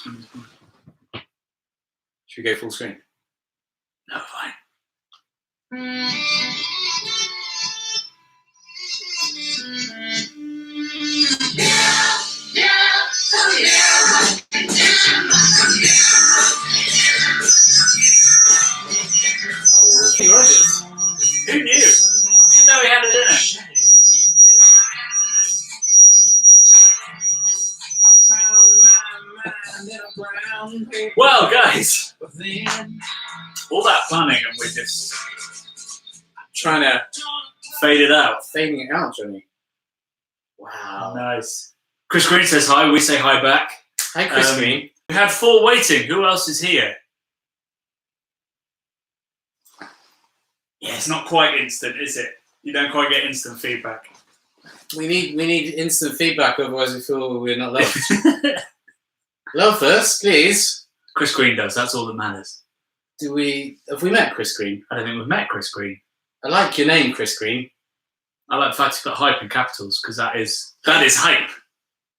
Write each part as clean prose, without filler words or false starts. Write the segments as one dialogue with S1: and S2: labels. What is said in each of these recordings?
S1: Should we go full screen?
S2: No, fine.
S1: King Rogers.
S2: Who knew? Didn't know he had it in it. Well, guys, all that planning and we're just
S1: Trying to
S2: fade it out.
S1: fading it out, Johnny. Wow.
S2: Nice. Chris Green says hi. We say hi back.
S1: Hi, Chris Green.
S2: We had 4 waiting. Who else is here? Yeah, it's not quite instant, is it? You don't quite get instant feedback.
S1: We need instant feedback, otherwise we feel we're not loved. Love us, please.
S2: Chris Green does. That's all that matters.
S1: Have we met Chris Green?
S2: I don't think we've met Chris Green.
S1: I like your name, Chris Green.
S2: I like the fact you put hype in capitals because that is hype.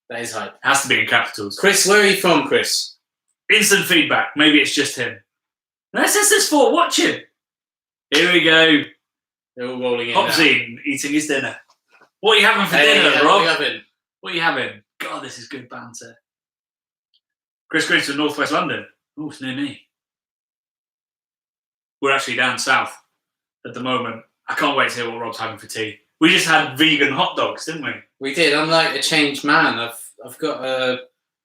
S1: That is hype.
S2: It has to be in capitals.
S1: Chris, where are you from, Chris?
S2: Instant feedback. Maybe it's just him. No, it says this for watching. Here we go.
S1: They're all rolling in.
S2: Hopsy eating his dinner. What are you having for dinner, Rob? What are you having? God, this is good banter. Chris Green's from Northwest London. Oh, it's near me. We're actually down south at the moment. I can't wait to hear what Rob's having for tea. We just had vegan hot dogs, didn't we?
S1: We did. I'm like a changed man. I've got a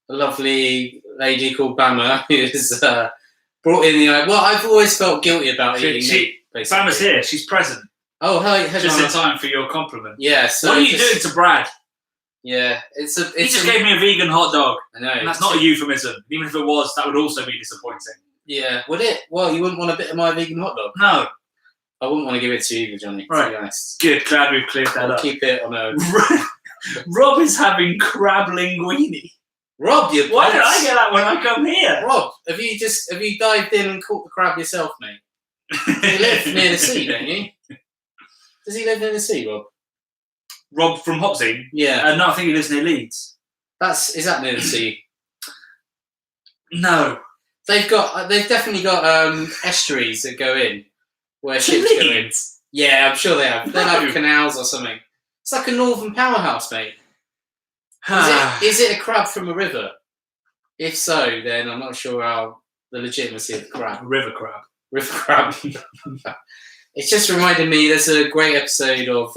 S1: lovely lady called Bama who's brought in the... Well, I've always felt guilty about eating meat.
S2: Bama's here. She's present.
S1: Oh, hi.
S2: Just in time for your compliment.
S1: Yeah. So
S2: what are you doing to Brad?
S1: Yeah,
S2: he just gave me a vegan hot dog.
S1: I know.
S2: And that's not a euphemism. Even if it was, that would also be disappointing.
S1: Yeah. Would it? Well, you wouldn't want a bit of my vegan hot dog?
S2: No.
S1: I wouldn't want to give it to you either, Johnny, to be honest.
S2: Good. Glad we've cleared that up.
S1: Keep it on a...
S2: Rob is having crab linguine.
S1: Rob,
S2: why don't I get that when I come here?
S1: Rob, have you dived in and caught the crab yourself, mate? You live near the sea, don't you? Does he live near the sea, Rob?
S2: Rob from Hopsy?
S1: Yeah.
S2: No, I think he lives near Leeds.
S1: Is that near the sea?
S2: No.
S1: They've definitely got estuaries that go in where ships go in. Yeah, I'm sure they have. They have canals or something. It's like a northern powerhouse, mate. Is it a crab from a river? If so, then I'm not sure how the legitimacy of the crab.
S2: River crab.
S1: River crab. It's just reminded me, there's a great episode of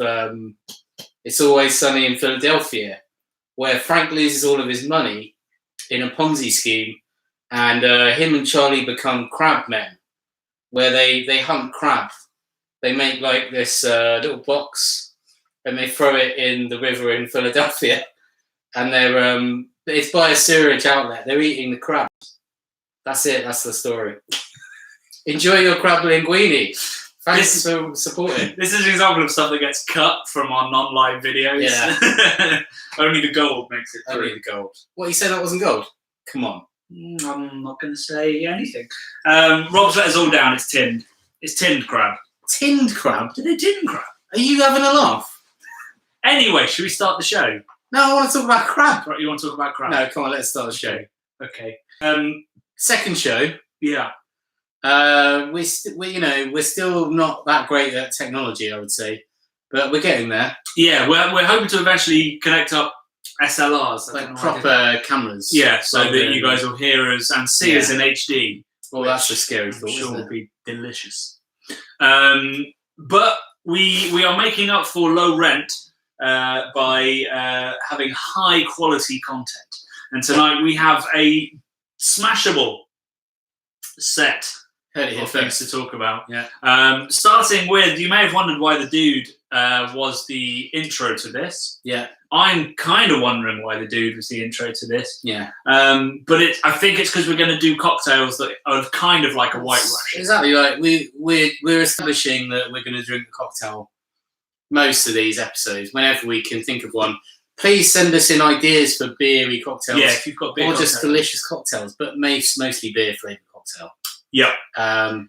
S1: It's Always Sunny in Philadelphia where Frank loses all of his money in a Ponzi scheme and him and Charlie become crab men where they hunt crab. They make like this little box and they throw it in the river in Philadelphia and it's by a sewage outlet. They're eating the crabs. That's it. That's the story. Enjoy your crab linguine. Thanks for supporting.
S2: This is an example of stuff that gets cut from our non-live videos.
S1: Yeah.
S2: Only the gold makes it through.
S1: Only the gold. What, you said that wasn't gold? Come on.
S2: I'm not going to say anything. Rob's let us all down. It's tinned. It's tinned crab.
S1: Tinned crab?
S2: Did they tin crab?
S1: Are you having a laugh?
S2: Anyway, should we start the show?
S1: No, I want to talk about crab.
S2: Right, you want to talk about crab?
S1: No, come on, let's start the show.
S2: Okay.
S1: Second show.
S2: Yeah.
S1: We're still not that great at technology, I would say, but we're getting there.
S2: Yeah, we're hoping to eventually connect up SLRs,
S1: like proper cameras.
S2: Yeah, so that you guys will hear us and see us in HD.
S1: Well, that's a scary thought.
S2: I'm sure will be delicious. But we are making up for low rent by having high quality content, and tonight we have a smashable set of things to talk about.
S1: Yeah.
S2: Starting with, you may have wondered why the dude was the intro to this.
S1: Yeah.
S2: I'm kind of wondering why the dude was the intro to this.
S1: Yeah.
S2: But I think it's because we're going to do cocktails that are kind of like a White Russian.
S1: Exactly. Like we're establishing that we're going to drink the cocktail most of these episodes whenever we can think of one. Please send us in ideas for beery cocktails.
S2: Yeah, if you've got beer
S1: or
S2: cocktails.
S1: Just delicious cocktails, but mostly beer flavored cocktail.
S2: Yeah.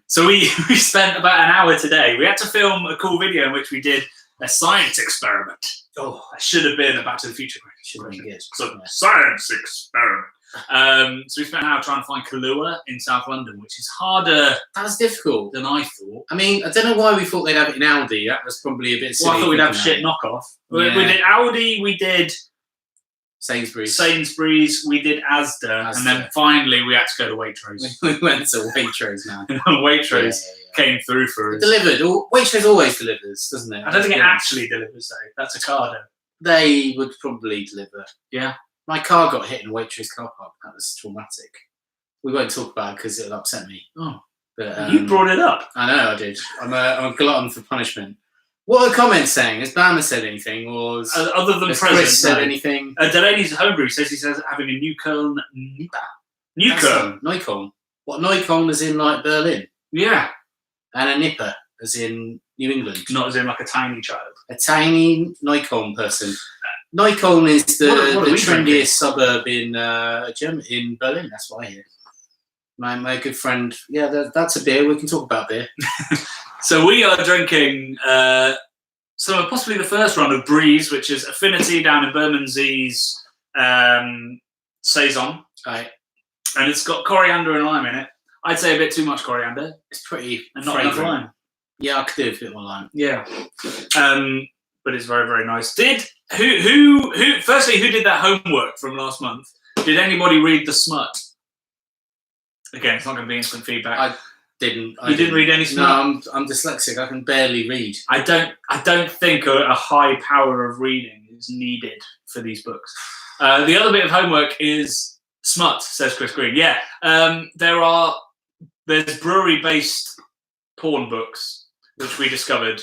S2: So we spent about an hour today. We had to film a cool video in which we did a science experiment. Oh, that should have been a Back to the Future.
S1: Should have been good.
S2: So, science experiment. So we spent an hour trying to find Kahlua in South London, which is harder
S1: That's difficult.
S2: than I thought.
S1: I mean, I don't know why we thought they'd have it in Aldi. That was probably a bit silly.
S2: Well, I thought we'd have
S1: thinking
S2: shit knockoff.
S1: Yeah.
S2: We did Aldi, we did
S1: Sainsbury's,
S2: we did Asda, and then finally we had to go to Waitrose.
S1: we went to Waitrose now.
S2: Waitrose came through for us.
S1: It delivered. Waitrose always delivers, doesn't it?
S2: I don't think it actually delivers, though. That's a cardo.
S1: They would probably deliver.
S2: Yeah.
S1: My car got hit in a Waitrose car park. That was traumatic. We won't talk about it because it'll upset me.
S2: Oh.
S1: But,
S2: You brought it up.
S1: I know I did. I'm a glutton for punishment. What are the comments saying? Has Bama said anything? Or
S2: Other than
S1: has
S2: present,
S1: Chris said anything?
S2: Delaney's homebrew says he says having a Neukölln Nipa. Neukölln?
S1: Neukölln. What, Neukölln as in like Berlin?
S2: Yeah.
S1: And a nipper as in New England?
S2: Not as in like a tiny child.
S1: A tiny Neukölln person. Neukölln is the trendiest suburb in Berlin. That's what I hear. My good friend. Yeah, that's a beer. We can talk about beer.
S2: So we are drinking possibly the first run of Breeze, which is Affinity down in Bermondsey's Saison.
S1: Right.
S2: And it's got coriander and lime in it. I'd say a bit too much coriander.
S1: It's pretty
S2: and not enough lime.
S1: Yeah, I could do a bit more lime.
S2: Yeah. But it's very, very nice. Firstly, who did that homework from last month? Did anybody read The Smut? Again, it's not going to be instant feedback.
S1: I didn't.
S2: You didn't read any Smut?
S1: No, I'm dyslexic. I can barely read.
S2: I don't think a high power of reading is needed for these books. The other bit of homework is Smut, says Chris Green. Yeah, there's brewery-based porn books which we discovered,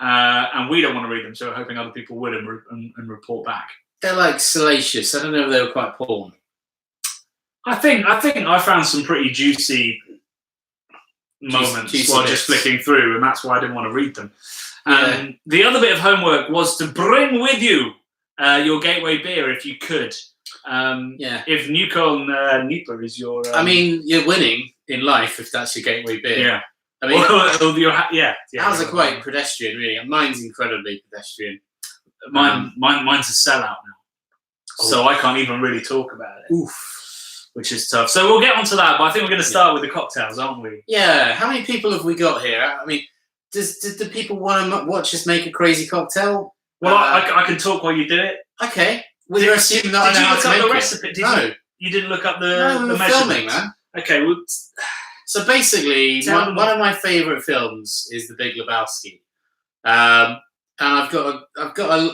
S2: and we don't want to read them, so we're hoping other people would and report back.
S1: They're like salacious. I don't know if they were quite porn.
S2: I think I found some pretty juicy moments while just flicking through, and that's why I didn't want to read them. The other bit of homework was to bring with you your gateway beer if you could. If Neukölln Nipa is your...
S1: I mean, you're winning in life if that's your gateway beer.
S2: Yeah.
S1: I mean,
S2: Ours
S1: are quite pedestrian, really. Mine's incredibly pedestrian.
S2: Mine's a sellout now. So I can't even really talk about it.
S1: Oof.
S2: Which is tough. So we'll get onto that, but I think we're going to start with the cocktails, aren't we?
S1: Yeah. How many people have we got here? I mean, did the people want to watch us make a crazy cocktail?
S2: Well, I can talk while you do it.
S1: Okay. Well, you're assuming that I know how to make
S2: the recipe?
S1: No.
S2: You didn't look up the
S1: measurements. Filming, man.
S2: Okay. Well,
S1: so basically, one of my favourite films is The Big Lebowski, and I've got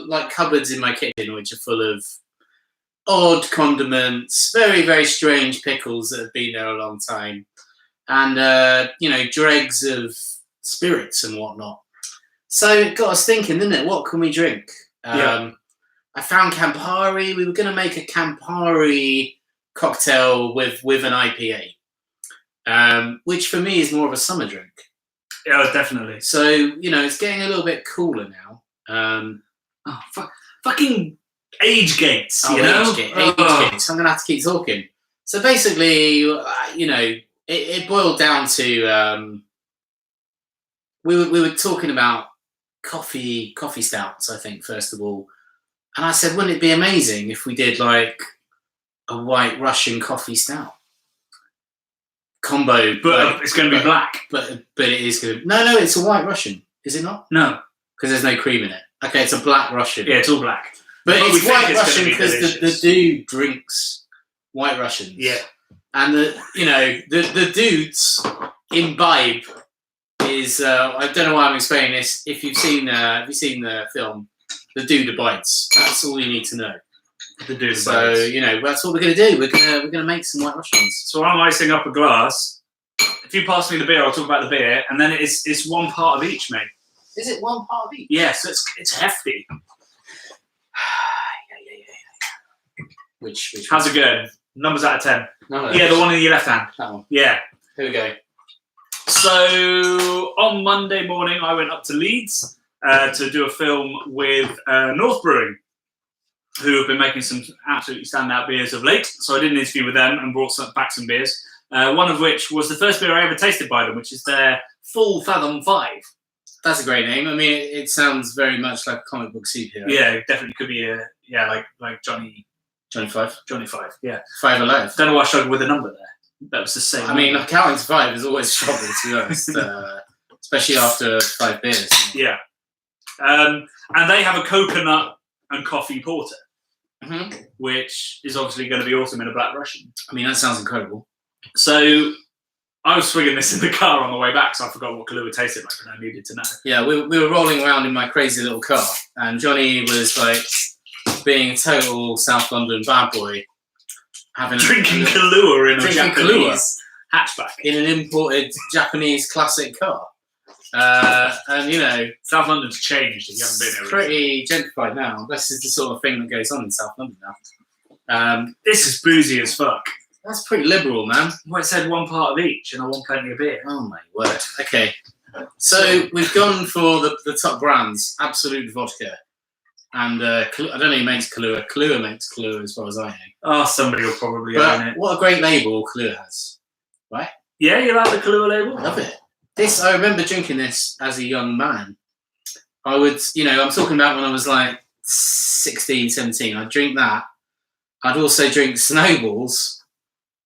S1: like cupboards in my kitchen which are full of odd condiments, very, very strange pickles that have been there a long time, and dregs of spirits and whatnot. So it got us thinking, didn't it? What can we drink? I found Campari. We were going to make a Campari cocktail with an IPA, which for me is more of a summer drink.
S2: Yeah, definitely.
S1: So it's getting a little bit cooler now.
S2: Fucking age gates,
S1: age gates. I'm gonna have to keep talking. So basically, it boiled down to we were talking about coffee stouts. I think first of all, and I said, wouldn't it be amazing if we did like a White Russian coffee stout combo?
S2: But it's going to be black.
S1: But it is going to. No, it's a White Russian. Is it not?
S2: No,
S1: because there's no cream in it. Okay, it's a Black Russian.
S2: Yeah, it's all black.
S1: But it's White Russian because the dude drinks White Russians.
S2: Yeah.
S1: And the dudes imbibe is I don't know why I'm explaining this. If you've seen the film, the dude abides. That's all you need to know.
S2: The dude abides.
S1: So that's what we're gonna do. We're gonna make some White Russians.
S2: So I'm icing up a glass. If you pass me the beer, I'll talk about the beer, and then it's one part of each, mate.
S1: Is it one part of each?
S2: Yes, it's hefty.
S1: Which
S2: how's it going? Numbers out of 10.
S1: No.
S2: Yeah, the one in your left hand.
S1: That one.
S2: Yeah.
S1: Here we go.
S2: So on Monday morning, I went up to Leeds to do a film with North Brewing, who have been making some absolutely standout beers of late. So I did an interview with them and brought back some beers. One of which was the first beer I ever tasted by them, which is their Full Fathom 5.
S1: That's a great name. I mean, it sounds very much like a comic book superhero.
S2: Yeah, it definitely could be like
S1: Johnny 5.
S2: Johnny 5, yeah.
S1: 5 alive.
S2: Don't know why I struggled with the number there. That was the same.
S1: I mean, counting to 5 is always trouble, to be honest. Especially after 5 beers.
S2: Yeah. And they have a coconut and coffee porter, which is obviously going to be awesome in a Black Russian.
S1: I mean, that sounds incredible.
S2: So I was swinging this in the car on the way back, so I forgot what Kahlua tasted like, and I needed to know.
S1: Yeah, we were rolling around in my crazy little car, and Johnny was like being a total South London bad boy,
S2: drinking Kahlua in a Japanese hatchback
S1: in an imported Japanese classic car. And you know,
S2: South London's changed. If you haven't been here,
S1: pretty gentrified now. This is the sort of thing that goes on in South London now.
S2: This is boozy as fuck.
S1: That's pretty liberal, man.
S2: Well, it said 1 part of each, and I want plenty of beer.
S1: Oh my word. Okay, so we've gone for the top brands: Absolute Vodka, and I don't know who makes Kahlua. Kahlua makes Kahlua, as far as I know.
S2: Oh, somebody will probably own it.
S1: What a great label Kahlua has, right?
S2: Yeah, you like the Kahlua label?
S1: Love it. I remember drinking this as a young man. I would, I'm talking about when I was like 16, 17. I'd drink that. I'd also drink Snowballs,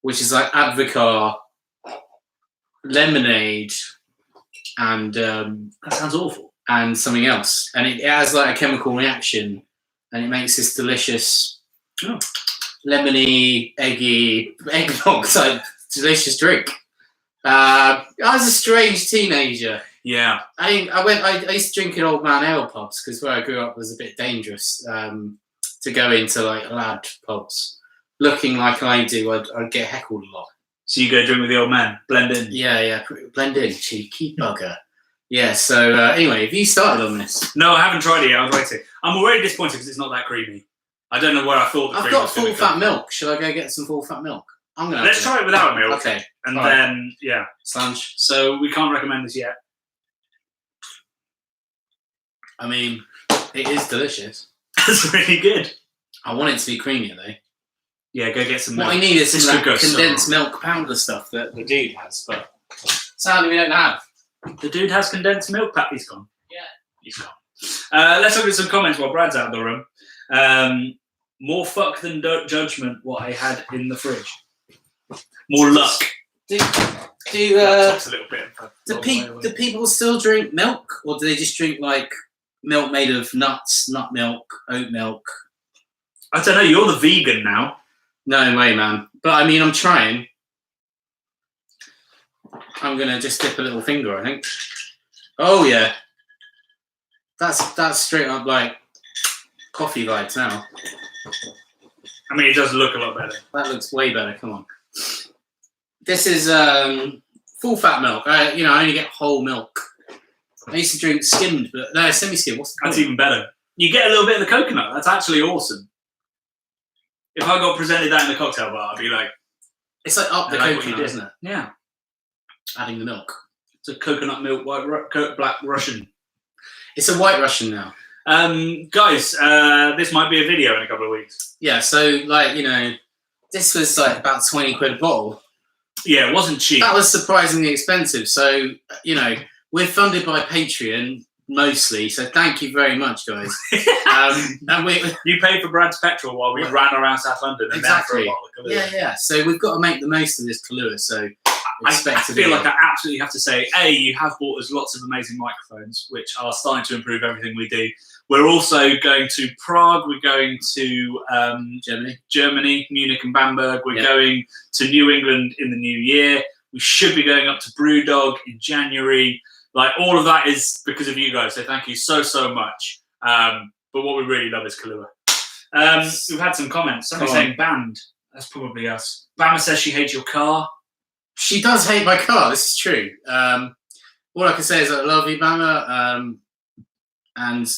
S1: which is like Advocaat, lemonade, and
S2: that sounds awful.
S1: And something else. And it has like a chemical reaction, and it makes this delicious, lemony, eggy, eggnog type delicious drink. I was a strange teenager.
S2: Yeah.
S1: I used to drink in old man ale pubs because where I grew up was a bit dangerous to go into like lad pubs. Looking like I do, I'd get heckled a lot.
S2: So you go drink with the old man, blend in.
S1: Yeah, blend in, cheeky bugger. Yeah. So anyway, have you started on this?
S2: No, I haven't tried it yet. I was waiting. I'm already disappointed because it's not that creamy. I don't know where I thought the cream was.
S1: I've got full fat milk. Should I go get some full fat milk?
S2: Let's try it without milk.
S1: Okay.
S2: And then,
S1: Slange.
S2: So we can't recommend this yet.
S1: I mean, it is delicious.
S2: That's really good.
S1: I want it to be creamier though.
S2: Yeah, go get some milk.
S1: What I need is some condensed milk powder stuff that the dude has, but sadly we don't have.
S2: The dude has condensed milk. He's gone.
S1: Yeah.
S2: He's gone. Let's look at some comments while Brad's out of the room. More fuck than judgment what I had in the fridge. More luck.
S1: Do people still drink milk, or do they just drink like milk made of nuts, nut milk, oat milk?
S2: I don't know. You're the vegan now.
S1: No way, man. But I mean, I'm trying. I'm gonna just dip a little finger, I think. Oh yeah, that's straight up like coffee vibes now.
S2: I mean, it does look a lot better.
S1: That looks way better. Come on. This is full fat milk. I only get whole milk. I used to drink skimmed, but no, semi-skimmed.
S2: That's even better. You get a little bit of the coconut. That's actually awesome. If I got presented that in the cocktail bar, I'd be like,
S1: it's like up the coconut, isn't it?
S2: Yeah.
S1: Adding the milk.
S2: It's a coconut milk Black Russian.
S1: It's a White Russian now.
S2: Guys, this might be a video in a couple of weeks.
S1: Yeah, so this was like about 20 quid a bottle.
S2: Yeah, it wasn't cheap.
S1: That was surprisingly expensive. So, we're funded by Patreon mostly. So thank you very much, guys. And
S2: you paid for Brad's petrol while we ran around South London. And
S1: exactly.
S2: Then for a bottle of Kahlua.
S1: Yeah. So we've got to make the most of this Kahlua. So
S2: I feel like I absolutely have to say, you have bought us lots of amazing microphones, which are starting to improve everything we do. We're also going to Prague. We're going to Germany, Munich and Bamberg. We're going to New England in the new year. We should be going up to BrewDog in January. Like, all of that is because of you guys. So thank you so much. But what we really love is Kahlua. We've had some comments. Somebody saying banned. That's probably us. Bama says she hates your car.
S1: She does hate my car. This is true. All I can say is I love you, Bama. And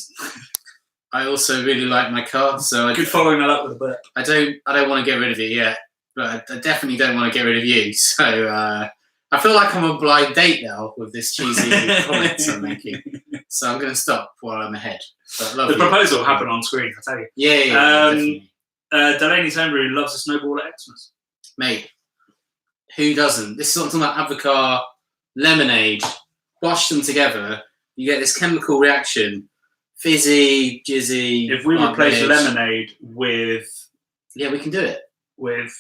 S1: I also really like my car. So
S2: good following that up with a bit.
S1: I don't want to get rid of it yet, but I definitely don't want to get rid of you. So I feel like I'm on a blind date now with this cheesy comments I'm making. So I'm going to stop while I'm ahead. But
S2: the proposal happened on screen, I tell you.
S1: Yeah.
S2: Delaney's Homebrew loves a snowball at Xmas.
S1: Mate, who doesn't? This is what I'm talking about. Advocaat, lemonade, wash them together. You get this chemical reaction. Fizzy, jizzy.
S2: If we replace lemonade with
S1: Yeah, we can do it.
S2: with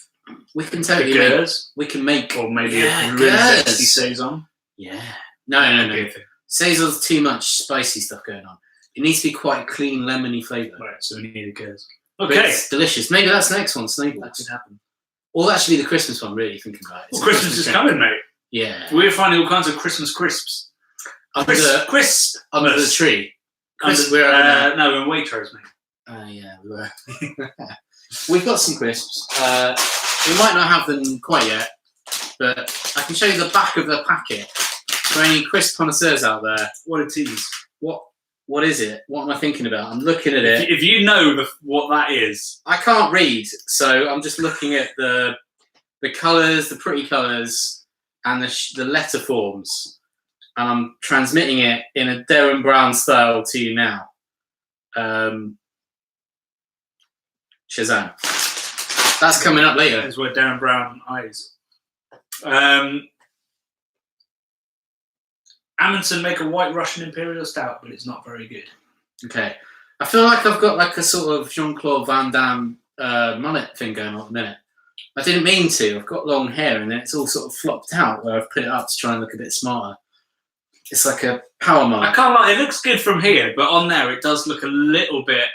S1: We can totally we can make,
S2: or maybe a really zesty saison.
S1: Yeah. No. Saison's too much spicy stuff going on. It needs to be quite a clean, lemony flavour.
S2: Right, so we need a Gers.
S1: Okay. But it's delicious. Maybe that's the next one, Snowballs.
S2: That could happen.
S1: Or actually the Christmas one, really, thinking about it.
S2: Well, Christmas is coming, mate.
S1: Yeah.
S2: We're finding all kinds of Christmas crisps.
S1: Under the tree.
S2: We're in Waitrose, mate.
S1: Yeah, we were. We've got some crisps. We might not have them quite yet, but I can show you the back of the packet. For any crisp connoisseurs out there,
S2: what a tease.
S1: What is it? What am I thinking about? I'm looking at it.
S2: If you know what that is.
S1: I can't read, so I'm just looking at the colours, the pretty colours, and the letter forms. And I'm transmitting it in a Darren Brown style to you now. Shazam. That's coming up later.
S2: That's where Darren Brown eyes. Amundsen make a White Russian Imperial Stout, but it's not very good.
S1: Okay. I feel like I've got like a sort of Jean-Claude Van Damme mullet thing going on at the minute. I didn't mean to. I've got long hair and then it's all sort of flopped out where I've put it up to try and look a bit smarter. It's like a power mark.
S2: I can't lie, it looks good from here, but on there it does look a little bit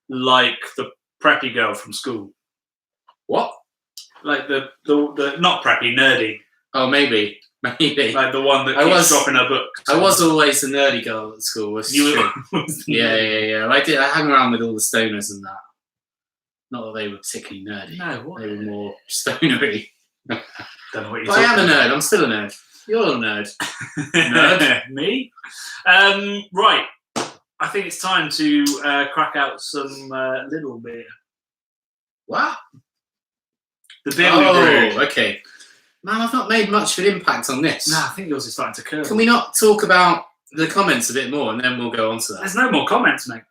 S2: like the preppy girl from school.
S1: What?
S2: Like the not preppy, nerdy.
S1: Oh, maybe. Like
S2: the one that keeps dropping her books.
S1: I was always the nerdy girl at school. Yeah. I hung around with all the stoners and that. Not that they were particularly nerdy.
S2: No,
S1: they were more stonery.
S2: Don't know what you're
S1: but I am a nerd. I'm still a nerd. You're a nerd.
S2: Nerd? Me? Right. I think it's time to crack out some Lidl beer.
S1: What?
S2: The beer we brewed.
S1: Okay. Man, I've not made much of an impact on this.
S2: No, I think yours is starting to curl.
S1: Can we not talk about the comments a bit more and then we'll go on to that?
S2: There's no more comments, mate.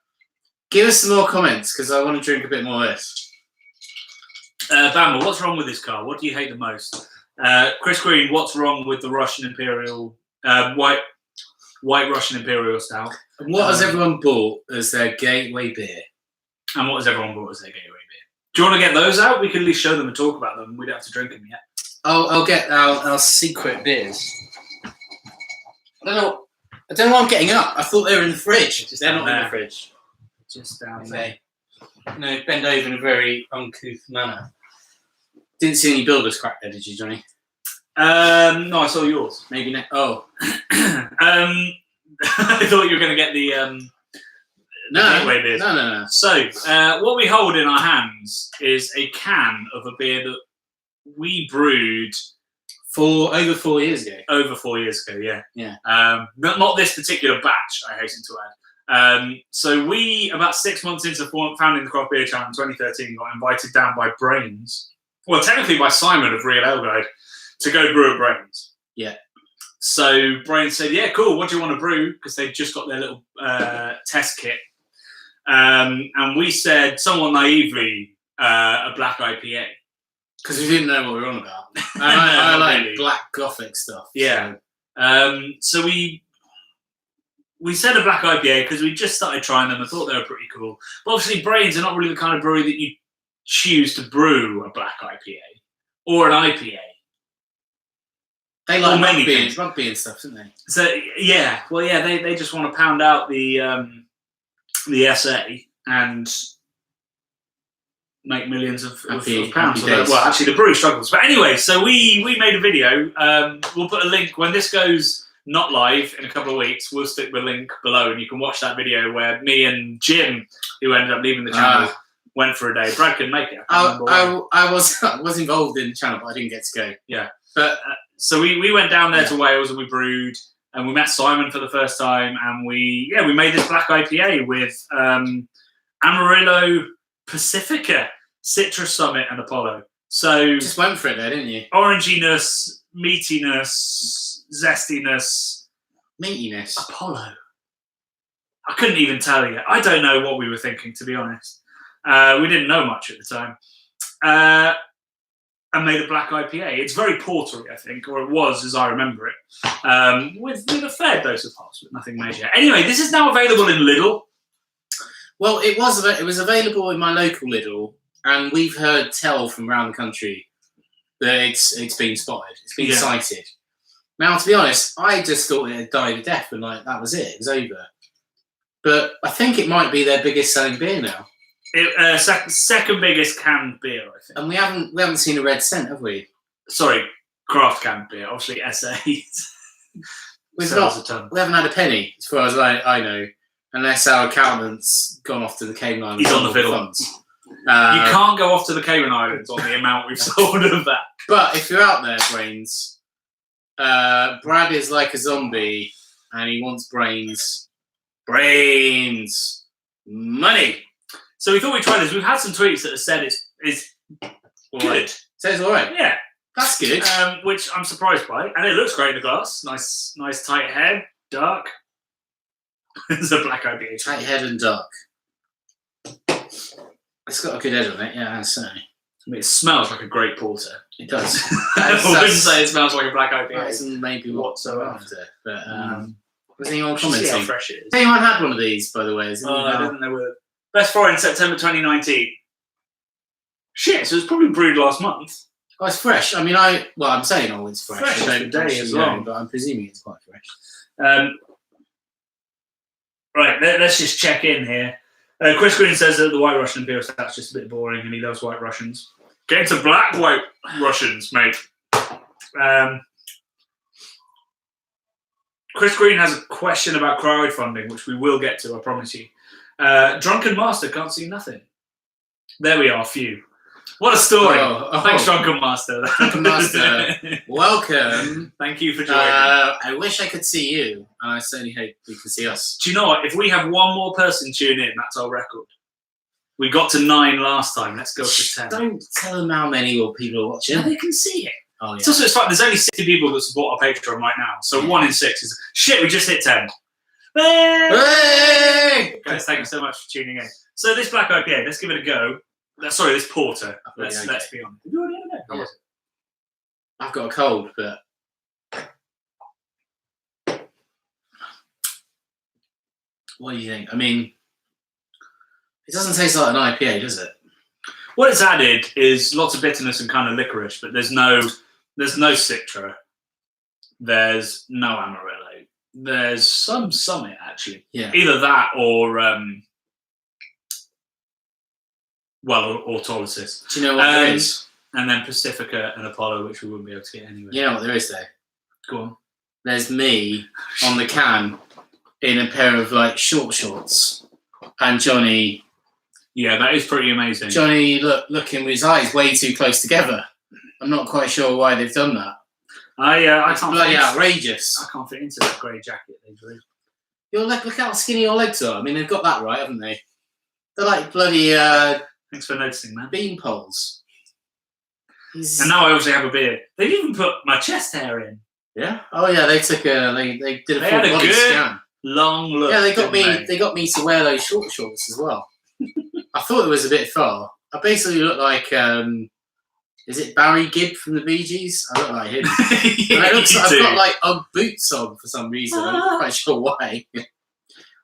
S1: Give us some more comments because I want to drink a bit more of this.
S2: Bamble, what's wrong with this car? What do you hate the most? Chris Green, what's wrong with the Russian Imperial, white Russian Imperial Stout?
S1: And what has everyone bought as their gateway beer?
S2: And what has everyone bought as their gateway beer? Do you want to get those out? We can at least show them and talk about them. We don't have to drink them yet.
S1: I'll get our secret beers. I don't know what I'm getting up. I thought they were in the fridge. They're not in the fridge.
S2: Just down there.
S1: No, bend over in a very uncouth manner. Didn't see any builders crack there, did you, Johnny?
S2: No, I saw yours.
S1: Maybe next. Oh.
S2: I thought you were going to get the gateway beers.
S1: No.
S2: So, what we hold in our hands is a can of a beer that we brewed
S1: over 4 years ago.
S2: Over 4 years ago, yeah.
S1: Yeah.
S2: Not this particular batch, I hasten to add. So we, about 6 months into founding the Craft Beer Channel in 2013, got invited down by Brains, well, technically by Simon of Real Ale Guide, to go brew at Brains.
S1: Yeah.
S2: So Brains said, yeah, cool, what do you want to brew? Because they'd just got their little test kit. And we said, somewhat naively, a black IPA.
S1: Because we didn't know what we were on about. I like really black gothic stuff.
S2: Yeah. So we said a black IPA because we just started trying them and thought they were pretty cool. But obviously, Brains are not really the kind of brewery that you choose to brew a black IPA or an IPA.
S1: They like rugby and stuff, don't they?
S2: So yeah, well, yeah, they just want to pound out the SA and make millions of pounds. Well, actually, the brewery struggles. But anyway, so we made a video. We'll put a link when this goes not live in a couple of weeks. We'll stick the link below, and you can watch that video where me and Jim, who ended up leaving the channel, went for a day. Brad couldn't make it.
S1: I was involved in the channel, but I didn't get to go.
S2: Yeah, but so we went down there to Wales and we brewed, and we met Simon for the first time, and we made this black IPA with Amarillo, Pacifica, Citrus Summit, and Apollo. So
S1: just went for it there, didn't you?
S2: Oranginess, meatiness, zestiness,
S1: meatiness.
S2: Apollo. I couldn't even tell you. I don't know what we were thinking, to be honest. We didn't know much at the time. And made a black IPA. It's very portery, I think, or it was, as I remember it, with a fair dose of hops, but nothing major. Anyway, this is now available in Lidl.
S1: Well, it was available in my local Lidl and we've heard tell from around the country that it's been spotted, it's been sighted. Now, to be honest, I just thought it had died a death and like that was it was over. But I think it might be their biggest selling beer now.
S2: Second biggest canned beer, I think.
S1: And we haven't seen a red cent, have we?
S2: Sorry, craft canned beer, obviously SA.
S1: We haven't had a penny, as far as I know, unless our accountant's gone off to the Cayman Islands.
S2: He's on the fiddle.
S1: Funds.
S2: You can't go off to the Cayman Islands on the amount we've sold of that.
S1: But if you're out there, Brains, Brad is like a zombie, and he wants brains. Brains. Money.
S2: So we thought we'd try this. We've had some tweets that have said it's good.
S1: Says all right.
S2: Yeah.
S1: That's good.
S2: Which I'm surprised by. And it looks great in the glass. Nice tight head. Dark. It's a black IPA.
S1: Tight head and dark. It's got a good head on it, yeah, certainly.
S2: I mean, it smells like a great porter.
S1: It does.
S2: I wouldn't say it smells like a black IPA.
S1: That isn't maybe whatsoever. After. But was anyone
S2: commenting?
S1: See
S2: how fresh it is.
S1: Has anyone had one of these, by the way?
S2: I didn't know whether. Best foreign September 2019. Shit, so it's probably brewed last month.
S1: Oh, it's fresh. I mean, I'm saying it's fresh.
S2: Fresh
S1: I don't
S2: day as well,
S1: but I'm presuming it's quite fresh.
S2: Right, let's just check in here. Chris Green says that the White Russian Imperial Stout's just a bit boring and he loves White Russians. Get into black White Russians, mate. Chris Green has a question about crowdfunding, which we will get to, I promise you. Drunken Master can't see nothing. There we are, phew. What a story. Thanks, Drunken Master.
S1: Drunken Master, welcome.
S2: Thank you for joining.
S1: I wish I could see you, and I certainly hope you can see us.
S2: Do you know what? If we have one more person tune in, that's our record. We got to 9 last time. Let's go for 10.
S1: Don't tell them how many people are watching.
S2: No, they can see it.
S1: Oh, yeah.
S2: It's fun. There's only 60 people that support our Patreon right now. So 1 in 6 is... Shit, we just hit 10.
S1: Hey!
S2: Guys, thank you so much for tuning in. So this black IPA, let's give it a go. Sorry, this porter. Let's be honest. Have you already had it? How was it?
S1: I've got a cold, but... What do you think? I mean, it doesn't taste like an IPA, does it?
S2: What it's added is lots of bitterness and kind of licorice, but there's no Citra. There's no Amarillo. There's some Summit, actually.
S1: Yeah.
S2: Either that or autolysis.
S1: Do you know what there is?
S2: And then Pacifica and Apollo, which we wouldn't be able to get anyway.
S1: You know what there is, though?
S2: Go on.
S1: There's me on the can in a pair of like short shorts, and Johnny.
S2: Yeah, that is pretty amazing.
S1: Johnny looking with his eyes way too close together. I'm not quite sure why they've done that.
S2: I can't.
S1: Bloody outrageous.
S2: I can't fit into that grey jacket.
S1: Look how skinny your legs are. I mean, they've got that right, haven't they? They're like bloody.
S2: Thanks for noticing, man.
S1: Bean poles.
S2: And now I obviously have a beard. They've even put my chest hair in.
S1: Yeah. Oh yeah, they took they did a full body scan.
S2: Long look.
S1: Yeah, they got me. They got me to wear those short shorts as well. I thought it was a bit far. I basically look like. Is it Barry Gibb from the Bee Gees? I look like him. I've got like Ugg boots on for some reason. I'm not quite sure why.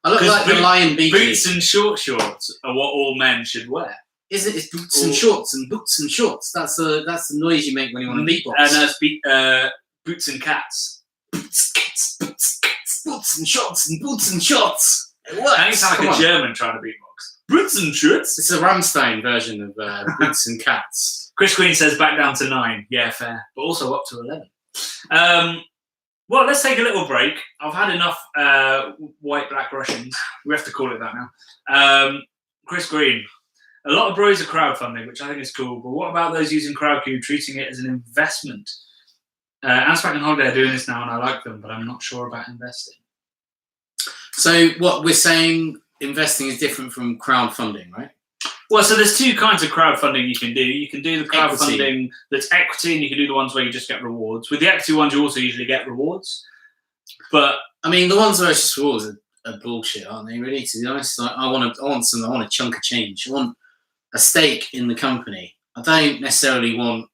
S1: I look like the Lion Bee Gees.
S2: Boots and short shorts are what all men should wear.
S1: Isn't it? It's boots and shorts and boots and shorts. That's the noise you make when you want to beatbox.
S2: And boots and cats.
S1: Boots, cats, boots, cats, boots and shorts and boots and shorts. It works.
S2: Now you sound like a German trying to beatbox. Boots and shorts.
S1: It's a Rammstein version of Boots and Cats.
S2: Chris Queen says back down to 9. Yeah, fair. But also up to 11. Well, let's take a little break. I've had enough white black Russians. We have to call it that now. Chris Green. A lot of breweries are crowdfunding, which I think is cool. But what about those using Crowdcube, treating it as an investment? Anspac and Holiday are doing this now, and I like them, but I'm not sure about investing.
S1: So what we're saying, investing is different from crowdfunding, right?
S2: Well, so there's 2 kinds of crowdfunding you can do. You can do the crowdfunding that's equity, and you can do the ones where you just get rewards. With the equity ones, you also usually get rewards. But
S1: I mean, the ones where it's just rewards are bullshit, aren't they? Really, to be honest, like, I want a chunk of change. I want a stake in the company. I don't necessarily want.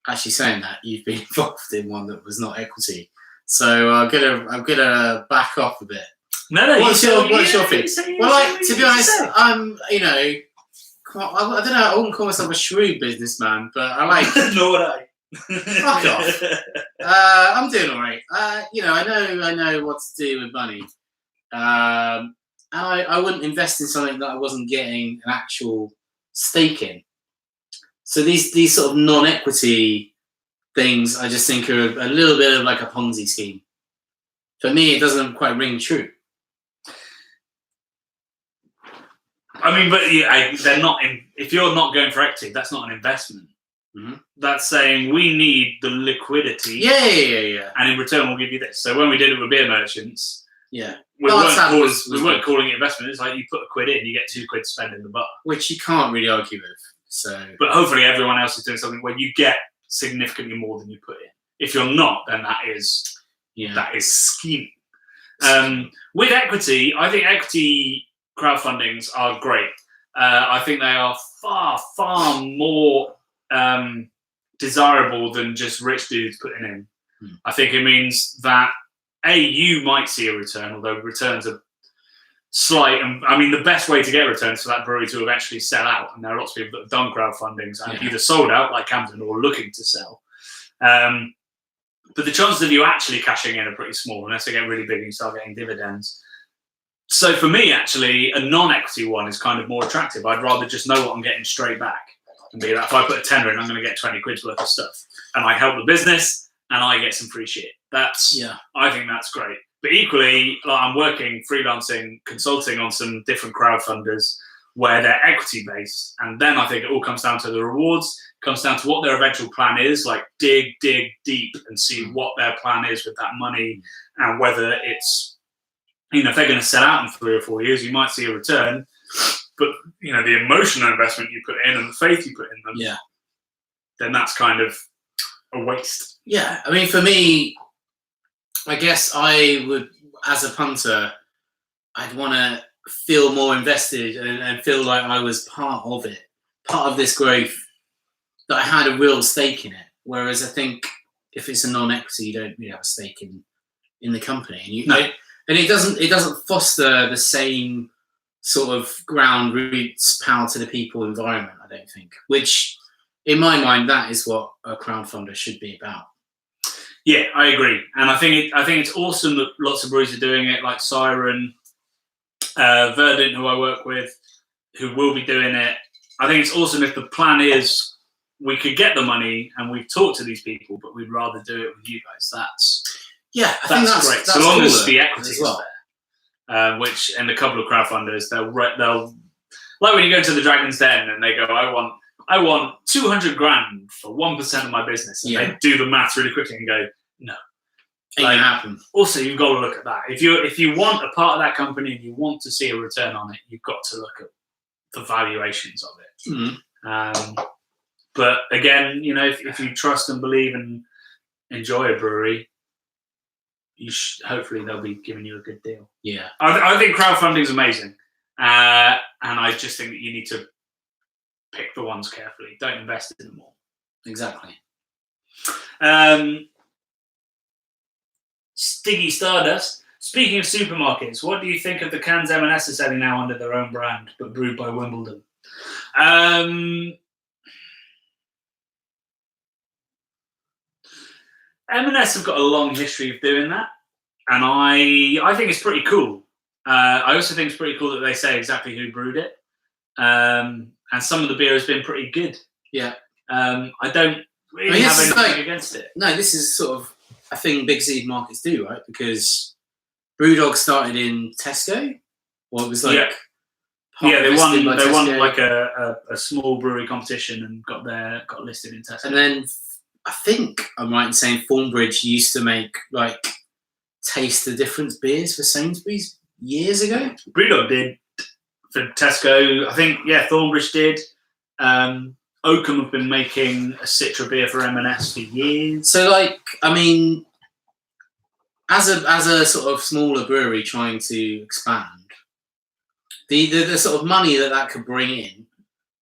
S1: Actually, saying that, you've been involved in one that was not equity, so I'm gonna back off a bit.
S2: No,
S1: what's your thing? Well, like, to be honest, I don't know. I wouldn't call myself a shrewd businessman, but I like.
S2: Nor would I.
S1: Fuck off. I'm doing all right. I know what to do with money. And I wouldn't invest in something that I wasn't getting an actual stake in. So these sort of non-equity things, I just think are a little bit of like a Ponzi scheme. For me, it doesn't quite ring true.
S2: I mean, but they're not. If you're not going for equity, that's not an investment.
S1: Mm-hmm.
S2: That's saying we need the liquidity.
S1: Yeah.
S2: And in return, we'll give you this. So when we did it with beer merchants,
S1: yeah,
S2: we weren't calling it investment. It's like you put £1 in, you get £2 to spend in the bar,
S1: which you can't really argue with. So,
S2: but hopefully everyone else is doing something where you get significantly more than you put in. If you're not, then that is scheming. With equity, I think equity crowdfundings are great. I think they are far more desirable than just rich dudes putting in. I think it means that you might see a return, although returns are slight. And I mean, the best way to get returns for that brewery to eventually sell out, and there are lots of people that have done crowdfundings and either sold out, like Camden, or looking to sell. But the chances of you actually cashing in are pretty small, unless they get really big and you start getting dividends. So for me, actually, a non-equity one is kind of more attractive. I'd rather just know what I'm getting straight back. And be like, if I put a tenner in, I'm going to get 20 quid's worth of stuff. And I help the business, and I get some free shit. I think that's great. But equally, like, I'm working, freelancing, consulting on some different crowdfunders where they're equity-based. And then I think it all comes down to the rewards, comes down to what their eventual plan is, like dig deep and see what their plan is with that money, and whether it's, if they're going to sell out in 3 or 4 years, you might see a return. But, the emotional investment you put in and the faith you put in them, then that's kind of a waste.
S1: Yeah, I mean, for me, I guess I would, as a punter, I'd want to feel more invested and feel like I was part of it, part of this growth, that I had a real stake in it. Whereas I think if it's a non-equity, you don't really have a stake in the company. And it doesn't foster the same sort of ground roots, power to the people environment, I don't think. Which, in my mind, that is what a crowdfunder should be about.
S2: Yeah, I agree, and I think it's awesome that lots of breweries are doing it, like Siren, Verdant, who I work with, who will be doing it. I think it's awesome if the plan is we could get the money and we've talked to these people, but we'd rather do it with you guys. I think that's great. So long as the equity is there, which in a couple of crowdfunders, they'll like when you go to the Dragon's Den and they go, I want 200 grand for 1% of my business. And they do the maths really quickly and go, no.
S1: Ain't gonna happen.
S2: Also, you've got to look at that. If you want a part of that company and you want to see a return on it, you've got to look at the valuations of it. Mm-hmm. But again, if you trust and believe and enjoy a brewery, hopefully they'll be giving you a good deal. Yeah, I think crowdfunding is amazing, and I just think that you need to pick the ones carefully. Don't invest in them all.
S1: Exactly.
S2: Stiggy Stardust. Speaking of supermarkets, what do you think of the cans M&S are selling now under their own brand, but brewed by Wimbledon? M&S have got a long history of doing that, and I think it's pretty cool. I also think it's pretty cool that they say exactly who brewed it, and some of the beer has been pretty good. Yeah. I don't really have anything against it.
S1: No, this is sort of a thing big seed markets do, right? Because BrewDog started in Tesco. Well, it was like
S2: they won like a small brewery competition and got listed in Tesco.
S1: And then I think I'm right in saying Thornbridge used to make like taste the difference beers for Sainsbury's years ago.
S2: BrewDog did for Tesco. I think Thornbridge did. Oakham have been making a Citra beer for M&S for years.
S1: So, like, I mean, as a sort of smaller brewery trying to expand, the sort of money that could bring in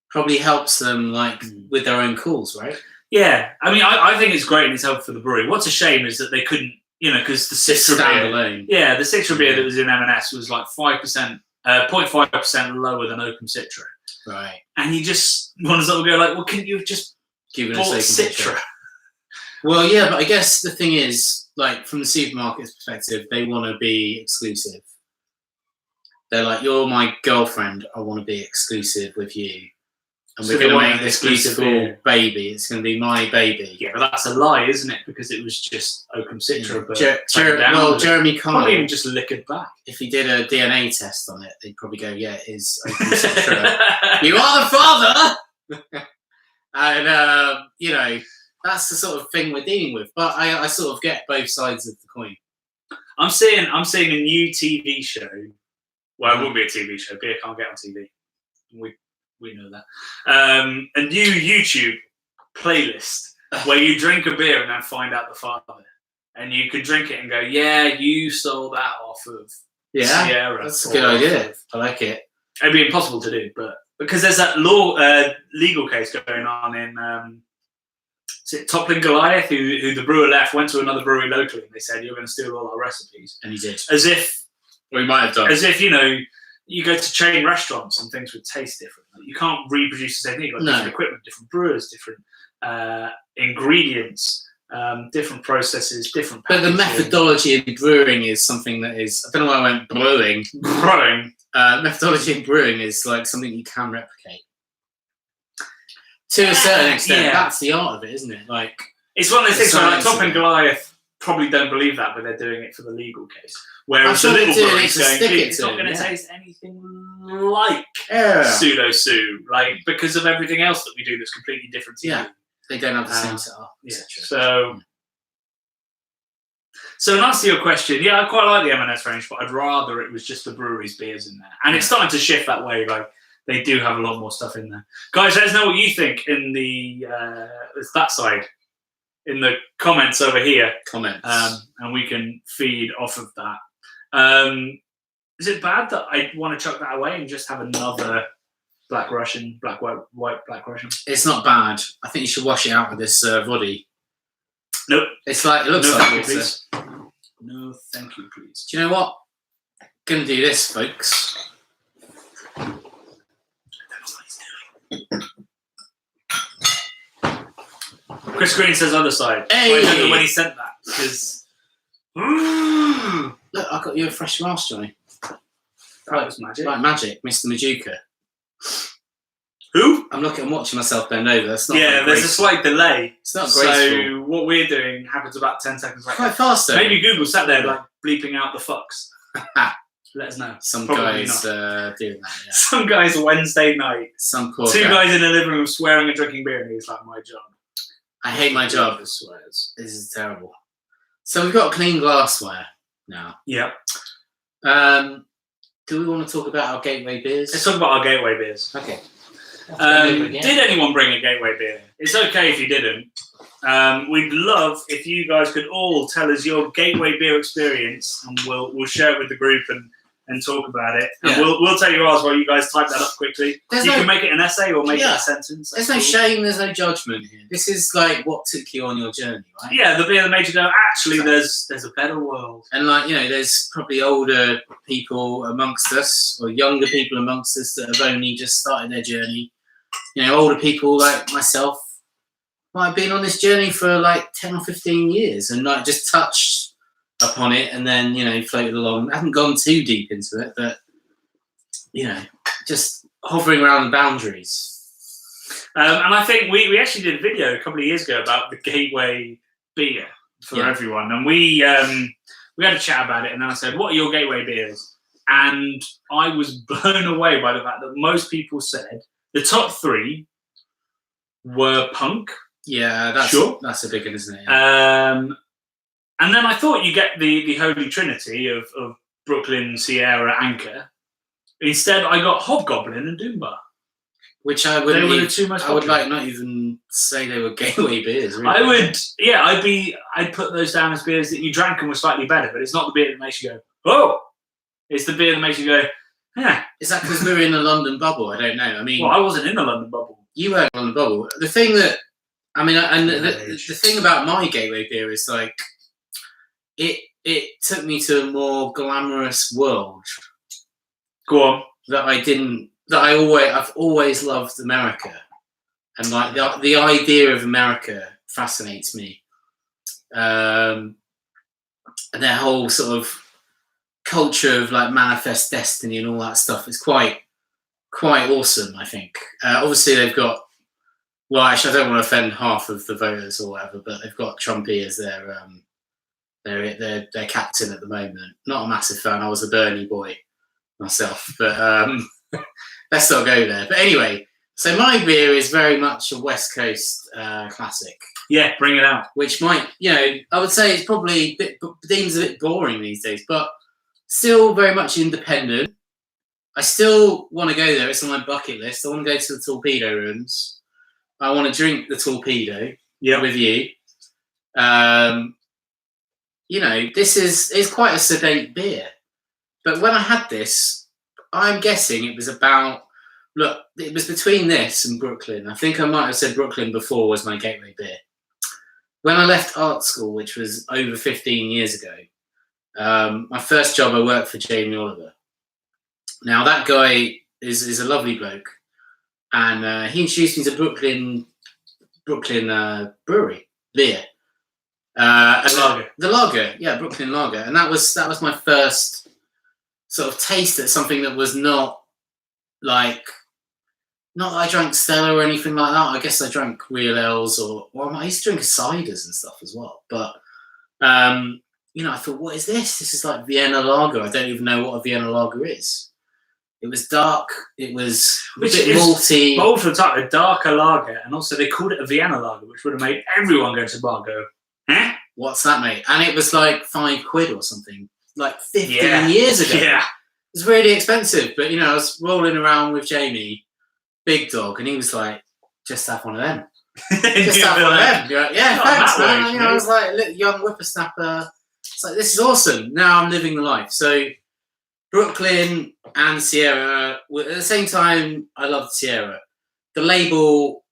S1: probably helps them, like, with their own calls, right?
S2: Yeah, I mean, I think it's great and it's helpful for the brewery. What's a shame is that they couldn't, because the Citra beer, the Citra beer that was in M&S was like 0.5% lower than Oakham Citra.
S1: Right.
S2: And you just want to sort of go like, well, can you just
S1: Give it
S2: bought
S1: a second
S2: Citra?
S1: Well, yeah, but I guess the thing is, like, from the supermarket's perspective, they want to be exclusive. They're like, you're my girlfriend, I want to be exclusive with you. And
S2: So
S1: we're
S2: they
S1: going to
S2: want
S1: make
S2: an
S1: this
S2: exclusive
S1: beautiful
S2: beer.
S1: baby. It's going to be my baby.
S2: Yeah, but that's a lie, isn't it? Because it was just Oakham Citra. But
S1: Jeremy Kyle,
S2: probably even just lick it back.
S1: if he did a DNA test on it, they'd probably go, yeah, it is Oakham Citra. You are the father! And, you know, that's the sort of thing we're dealing with. But I sort of get both sides of the coin.
S2: I'm seeing a new TV show. Well, it will be a TV show. Beer can't get on TV. We know that. A new YouTube playlist where you drink a beer and then find out the father. And you could drink it and go, yeah, you stole that off of Sierra.
S1: That's a good idea. I like it.
S2: It'd be impossible to do, but because there's that legal case going on in is it Toppling Goliath, who the brewer left, went to another brewery locally, and they said, you're going to steal all our recipes.
S1: And he did.
S2: As if...
S1: Well, he might have done.
S2: As if, you know, you go to chain restaurants and things would taste different. Like, you can't reproduce the same thing. You've got different equipment, different brewers, different ingredients, different processes, different packaging.
S1: But the methodology in brewing is something that is... I don't know why I went brewing.
S2: Brewing.
S1: Methodology in brewing is like something you can replicate. To a certain extent, that's the art of it, isn't it? Like,
S2: it's one of those things where like Toppling Goliath probably don't believe that, but they're doing it for the legal case. Whereas the little brewery's going, it's not going to taste anything like Pseudo Sue, like, because of everything else that we do that's completely different to you.
S1: They don't have the same setup.
S2: Yeah. So in answer to your question, yeah, I quite like the M&S range, but I'd rather it was just the brewery's beers in there. And it's starting to shift that way. Like, they do have a lot more stuff in there. Guys, let us know what you think in the that side, in the comments over here. And we can feed off of that. Is it bad that I want to chuck that away and just have another white Black Russian?
S1: It's not bad. I think you should wash it out with this body.
S2: Nope.
S1: It's like, it looks like water.
S2: Please. No, thank you, please.
S1: Do you know what? Gonna do this, folks.
S2: Chris Green says other side.
S1: Hey!
S2: I remember when he sent that, because...
S1: Look, I got you a fresh mask, Johnny.
S2: That was magic.
S1: Like magic, Mr. Majuka.
S2: Who?
S1: I'm watching myself bend over. That's not
S2: there's a slight delay.
S1: It's not graceful.
S2: So what we're doing happens about 10 seconds later.
S1: Quite fast, though.
S2: Maybe Google sat there like bleeping out the fucks. Let us know.
S1: Some
S2: Probably
S1: guys doing that, yeah.
S2: Some guys Wednesday night.
S1: Some poor
S2: Two
S1: guy.
S2: guys in a living room swearing and drinking beer, and he's like, my job.
S1: I hate my job.
S2: Swears.
S1: This is terrible. So we've got clean glassware now.
S2: Yeah.
S1: Do we want to talk about our gateway beers?
S2: Let's talk about our gateway beers.
S1: Okay.
S2: Did anyone bring a gateway beer? It's okay if you didn't. We'd love if you guys could all tell us your gateway beer experience, and we'll share it with the group and talk about it. And we'll tell you ours while you guys type that up quickly. You can make it an essay or make it a sentence.
S1: There's no shame, there's no judgment here. This is like what took you on your journey, right?
S2: Yeah, the beer that made you go, actually, there's a better world.
S1: And like, you know, there's probably older people amongst us, or younger people amongst us that have only just started their journey. You know, older people like myself might have been on this journey for like 10 or 15 years and like just touched upon it and then, you know, floated along. I haven't gone too deep into it, but, you know, just hovering around the boundaries.
S2: And I think we actually did a video a couple of years ago about the gateway beer for everyone. And we had a chat about it, and then I said, what are your gateway beers? And I was blown away by the fact that most people said the top three were punk.
S1: Yeah, that's a big one, isn't it?
S2: Yeah. And then I thought you get the holy trinity of Brooklyn, Sierra, Anchor. Instead, I got Hobgoblin and Doombar.
S1: Which I would like not even say they were gateway beers. Really.
S2: I would, I'd put those down as beers that you drank and were slightly better, but it's not the beer that makes you go, oh! It's the beer that makes you go, yeah.
S1: Is that because we were in the London bubble? I don't know. I mean,
S2: well, I wasn't in the London bubble.
S1: You were in the London bubble. The thing that, I mean, and the thing about my gateway beer is like, it took me to a more glamorous world.
S2: Go on.
S1: That I didn't that I've always loved America, and like the idea of America fascinates me. And their whole sort of culture of like manifest destiny and all that stuff is quite awesome, I think. Obviously, they've got. Well, actually, I don't want to offend half of the voters or whatever, but they've got Trumpy as their captain at the moment. Not a massive fan. I was a Bernie boy myself, but let's not go there. But anyway, so my beer is very much a West Coast classic.
S2: Yeah, bring it out.
S1: Which might, I would say it's probably deems a bit boring these days, but still very much independent. I still want to go there. It's on my bucket list. I want to go to the Torpedo Rooms. I want to drink the Torpedo with you. This is quite a sedate beer. But when I had this, I'm guessing it was it was between this and Brooklyn. I think I might have said Brooklyn before was my gateway beer. When I left art school, which was over 15 years ago, my first job, I worked for Jamie Oliver. Now, that guy is a lovely bloke. And he introduced me to Brooklyn Brewery beer. The lager, yeah, Brooklyn lager, and that was my first sort of taste at something that was not that I drank Stella or anything like that. I guess I drank real ales I used to drink ciders and stuff as well. But I thought, what is this? This is like Vienna lager. I don't even know what a Vienna lager is. It was dark. It was a bit malty.
S2: Bold for the type, a darker lager, and also they called it a Vienna lager, which would have made everyone go to the bar and go, huh?
S1: What's that, mate? And it was like £5 or something, like 15 years ago.
S2: Yeah.
S1: It was really expensive, but I was rolling around with Jamie, Big Dog, and he was like, just have one of them. Just have one of them. You're like, yeah, thanks, man. I was like a little young whippersnapper. It's like, this is awesome. Now I'm living the life. So Brooklyn and Sierra, at the same time, I loved Sierra. The label,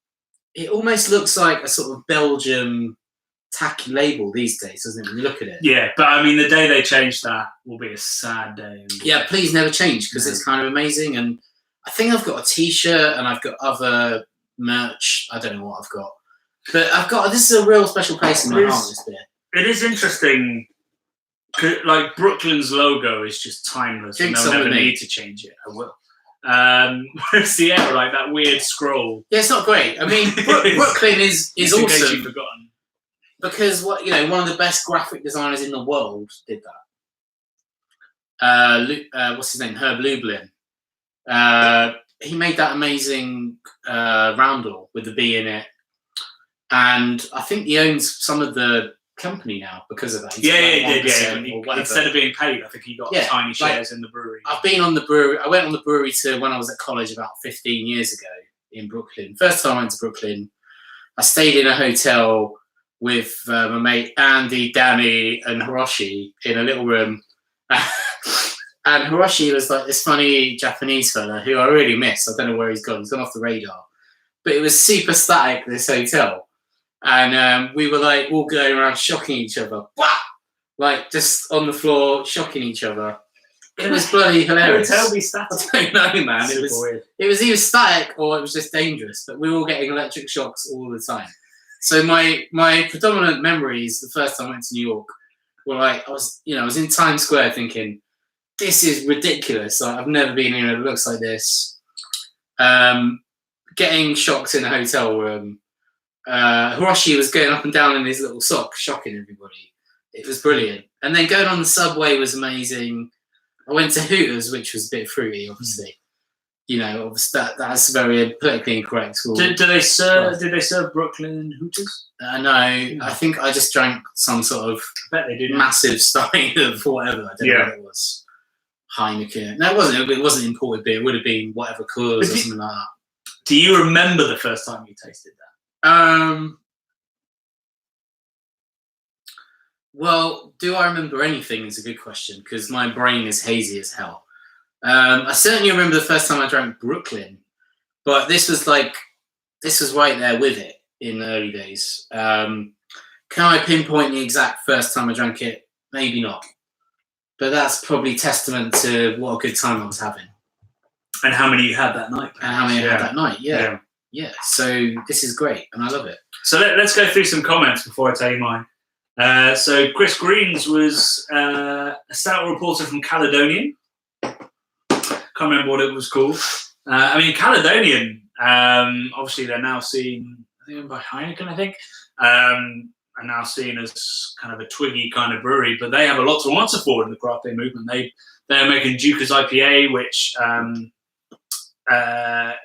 S1: it almost looks like a sort of Belgium tacky label these days, doesn't it, when you look at it?
S2: Yeah, but I mean, the day they change that will be a sad day.
S1: Yeah, please never change, because it's kind of amazing. And I think I've got a T-shirt and I've got other merch. I don't know what I've got. But this is a real special place in my heart, this beer.
S2: It is interesting. Like Brooklyn's logo is just timeless, and they'll never need to change it. I will. Sierra, like that weird scroll.
S1: Yeah, it's not great. I mean, Brooklyn is awesome. In case
S2: you've forgotten.
S1: Because one of the best graphic designers in the world did that. What's his name? Herb Lublin. He made that amazing roundel with the bee in it, and I think he owns some of the company now because of that.
S2: He did. Yeah, instead of being paid, I think he got tiny shares in the brewery.
S1: I've been on the brewery. I went on the brewery when I was at college about 15 years ago in Brooklyn. First time I went to Brooklyn, I stayed in a hotel with my mate Andy, Danny, and Hiroshi in a little room. And Hiroshi was like this funny Japanese fella who I really miss. I don't know where he's gone. He's gone off the radar. But it was super static, this hotel. And we were like all going around shocking each other. Wah! Like just on the floor, shocking each other. It was bloody hilarious.
S2: Hotel be static?
S1: I don't know, man.
S2: Super weird.
S1: It was either static or it was just dangerous. But we were all getting electric shocks all the time. So my predominant memories the first time I went to New York were like I was in Times Square thinking, this is ridiculous. Like, I've never been in it looks like this. Getting shocked in a hotel room. Hiroshi was going up and down in his little socks, shocking everybody. It was brilliant. And then going on the subway was amazing. I went to Hooters, which was a bit fruity, obviously. That's very politically incorrect.
S2: Did they serve Brooklyn Hooters?
S1: No, I think I just drank some sort of massive stein of whatever. I don't know what it was. Heineken. No, it wasn't imported beer. It would have been whatever Coors or something like that.
S2: Do you remember the first time you tasted that?
S1: Well, do I remember anything is a good question, because my brain is hazy as hell. I certainly remember the first time I drank Brooklyn, but this was right there with it in the early days. Can I pinpoint the exact first time I drank it? Maybe not. But that's probably testament to what a good time I was having.
S2: And how many you had that night?
S1: And how many I had that night? Yeah. So this is great, and I love it.
S2: So let's go through some comments before I tell you mine. So Chris Greens was a stout reporter from Caledonian. Can't remember what it was called. I mean, Caledonian, obviously they're now seen, I think by Heineken, I think, are now seen as kind of a twiggy kind of brewery, but they have a lot to answer for in the craft beer movement. They're making Duca's IPA, which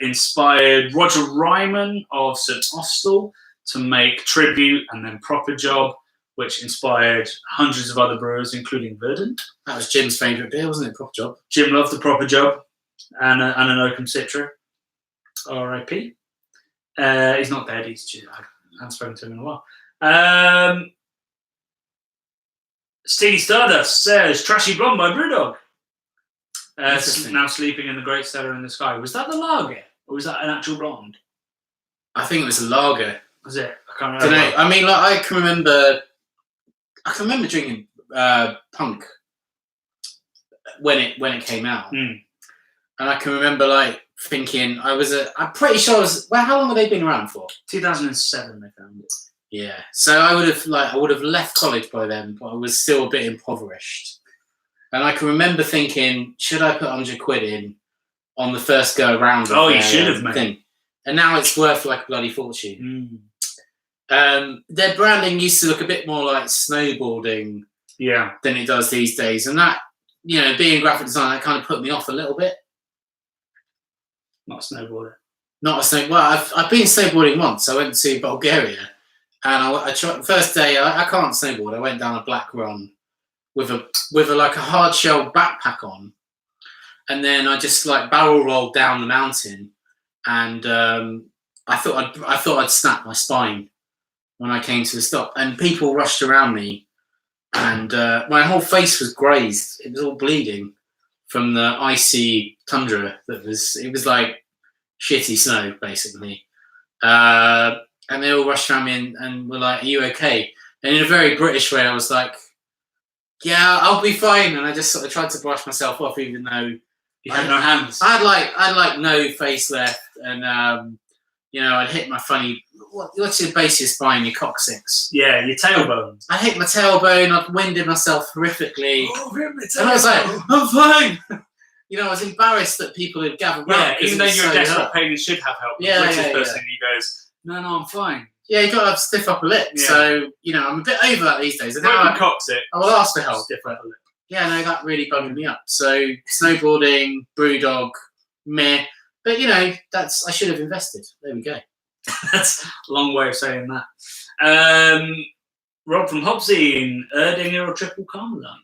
S2: inspired Roger Ryman of St Austell to make Tribute, and then Proper Job, which inspired hundreds of other brewers, including Verdant.
S1: That was Jim's favourite beer, wasn't it? Proper Job.
S2: Jim loved the Proper Job and an Oakham Citra. R.I.P. He's not dead. I haven't spoken to him in a while. Steely Stardust says Trashy Blonde by BrewDog. Now sleeping in the great cellar in the sky. Was that the lager, or was that an actual blonde?
S1: I think it was a lager.
S2: Was it? I can't remember.
S1: Dunno. I mean, like, I can remember drinking Punk when it came out, and I can remember like thinking I'm pretty sure I was. Well, how long have they been around for?
S2: 2007 they found it.
S1: Yeah, so I would have left college by then, but I was still a bit impoverished. And I can remember thinking, should I put 100 quid in on the first go around?
S2: Oh, you should have, mate.
S1: And now it's worth like a bloody fortune. Their branding used to look a bit more like snowboarding than it does these days. And that, being a graphic designer, that kind of put me off a little bit.
S2: Not a snowboarder.
S1: Not a snowboarder. Well, I've been snowboarding once. I went to Bulgaria. And I tried, first day, I can't snowboard. I went down a black run with a hard shell backpack on, and then I just like barrel rolled down the mountain, and I thought I'd snap my spine when I came to a stop, and people rushed around me, and my whole face was grazed. It was all bleeding from the icy tundra it was like shitty snow basically, and they all rushed around me and were like, "Are you okay?" And in a very British way, I was like, "Yeah, I'll be fine." And I just sort of tried to brush myself off, even though
S2: you had no hands.
S1: I had like no face left, and I'd hit my funny. What's your base of your spine? Your coccyx.
S2: Yeah, your tailbone.
S1: I hit my tailbone. I'd winded myself horrifically.
S2: Oh, hit my tailbone.
S1: And I was like, "I'm fine." I was embarrassed that people had gathered round.
S2: Yeah, even though you're in desperate pain and should have help.
S1: Yeah,
S2: the person who goes, No, I'm fine.
S1: Yeah, you got to have stiff upper lip. Yeah. So, I'm a bit over that these days. And
S2: now I will
S1: ask for help.
S2: Stiff upper lip.
S1: Yeah, no, that really bugged me up. So, snowboarding, BrewDog, meh. But, I should have invested. There we go.
S2: That's a long way of saying that. Rob from Hobsy, Erdinger or Triple Carmelite?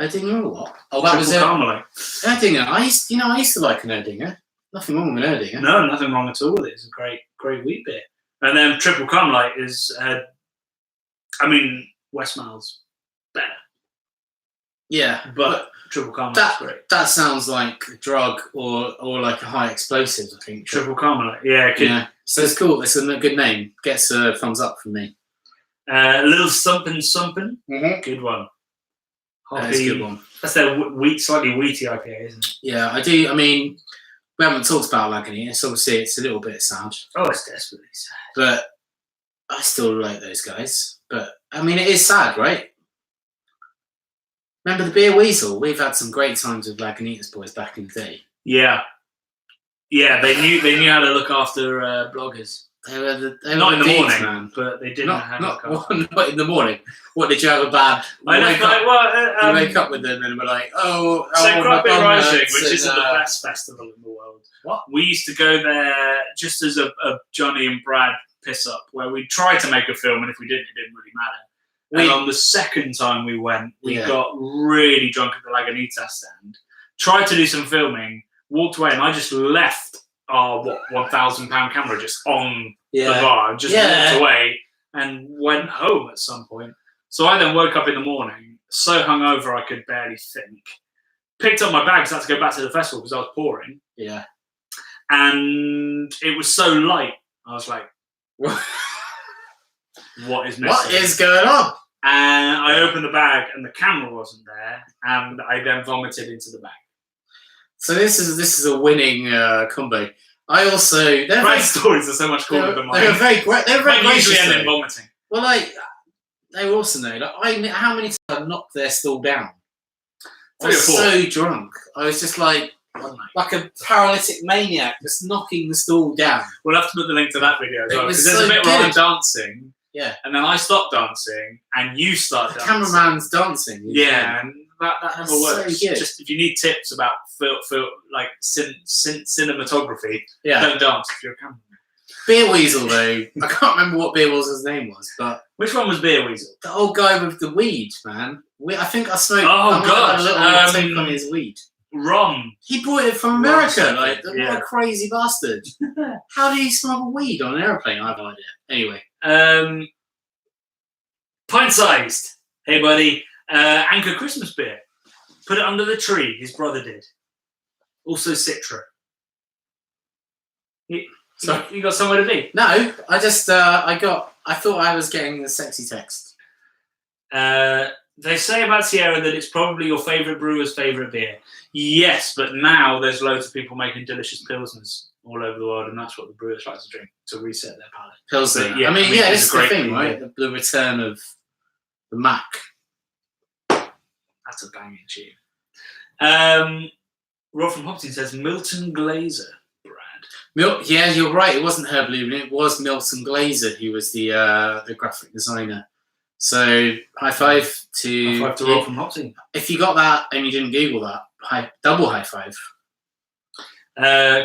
S1: Erdinger or what? Oh, that was
S2: Carmelite.
S1: Erdinger. I used to like an Erdinger. Nothing wrong with an Erdinger.
S2: No, nothing wrong at all with it. It's a great wheat beer. And then Triple Carmelite is, Westmail's better.
S1: Yeah,
S2: but Triple Carmelite is great.
S1: That sounds like a drug or like a high explosive, I think.
S2: Triple Carmelite, yeah.
S1: So it's cool. It's a good name. Gets a thumbs up from me.
S2: A little something.
S1: Mm-hmm.
S2: Good one.
S1: That's a good one.
S2: That's their slightly wheaty IPA, isn't it?
S1: Yeah, I do. I mean, we haven't talked about Lagunitas. Obviously, it's a little bit sad.
S2: Oh, it's desperately sad.
S1: But I still like those guys. But, it is sad, right? Remember the Beer Weasel? We've had some great times with Lagunitas boys back in the day.
S2: Yeah. Yeah, they knew how to look after bloggers.
S1: They were
S2: not in the morning,
S1: man.
S2: But they didn't know how to look after them.
S1: Not in the morning. What, did you have a bad... You wake up with them and we're like,
S2: so Craft Beer Rising, which isn't the best festival in the world. What? We used to go there just as a Johnny and Brad piss-up, where we tried to make a film, and if we didn't, it didn't really matter. And on the second time we went, we got really drunk at the Lagunitas stand, tried to do some filming, walked away, and I just left our £1,000 camera just on the bar, just walked away and went home at some point. So I then woke up in the morning, so hungover I could barely think. Picked up my bags, had to go back to the festival because I was pouring.
S1: Yeah.
S2: And it was so light, I was like, what is missing?
S1: What is going on?
S2: And I opened the bag and the camera wasn't there, and I then vomited into the bag.
S1: So this is a winning combo. I also
S2: Brad's stories are so much cooler than mine.
S1: They were very great. They were very
S2: I usually
S1: gracious,
S2: end in vomiting.
S1: Well, like they were awesome though. Like how many times I knocked their stall down? I was so drunk. I was just like a paralytic maniac, just knocking the stall down.
S2: We'll have to put the link to that video as well, because there's
S1: so
S2: a bit where I'm dancing.
S1: Yeah.
S2: And then I stop dancing, and you start dancing.
S1: Cameraman's dancing.
S2: Yeah, and that never works.
S1: So
S2: just if you need tips about like cinematography,
S1: yeah,
S2: don't dance if you're a cameraman.
S1: Beer Weasel though, I can't remember what Beer Weasel's name was, but
S2: which one was Beer Weasel?
S1: The old guy with the weed, man. I think I smoked.
S2: Oh god,
S1: a little take on his weed.
S2: Rom.
S1: He brought it from America. What
S2: yeah.
S1: a crazy bastard! How do you smuggle weed on an airplane? I have no idea. Anyway.
S2: Pint-sized. Hey, buddy. Anchor Christmas beer. Put it under the tree. His brother did. Also Citra. You got somewhere to be?
S1: No, I just I thought I was getting the sexy text.
S2: They say about Sierra that it's probably your favourite brewer's favourite beer. Yes, but now there's loads of people making delicious pilsners all over the world, and that's what the brewers like to drink to reset their palate.
S1: Pilsner. Yeah, I mean this is the thing, right? The return of the Mac.
S2: That's a banging tune. Rob from Hopton says Milton Glaser, Brad.
S1: Yeah, you're right. It wasn't Herb Lubin. It was Milton Glaser who was the graphic designer. So high five to
S2: Rob from Hopton.
S1: If you got that and you didn't Google that, double high five.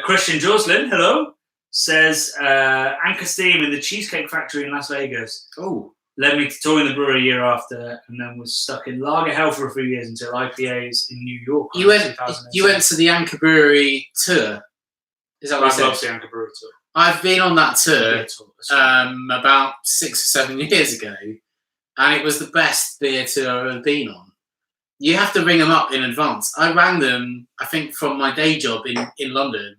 S2: Christian Joslin, hello, says Anchor Steam in the Cheesecake Factory in Las Vegas.
S1: Oh.
S2: Led me to tour in the brewery a year after, and then was stuck in lager hell for a few years until IPAs in New York.
S1: You went to the Anchor Brewery tour. Is that what you said?
S2: I love the Anchor Brewery tour.
S1: I've been on that tour about 6 or 7 years ago, and it was the best beer tour I've ever been on. You have to ring them up in advance. I rang them, I think, from my day job in London.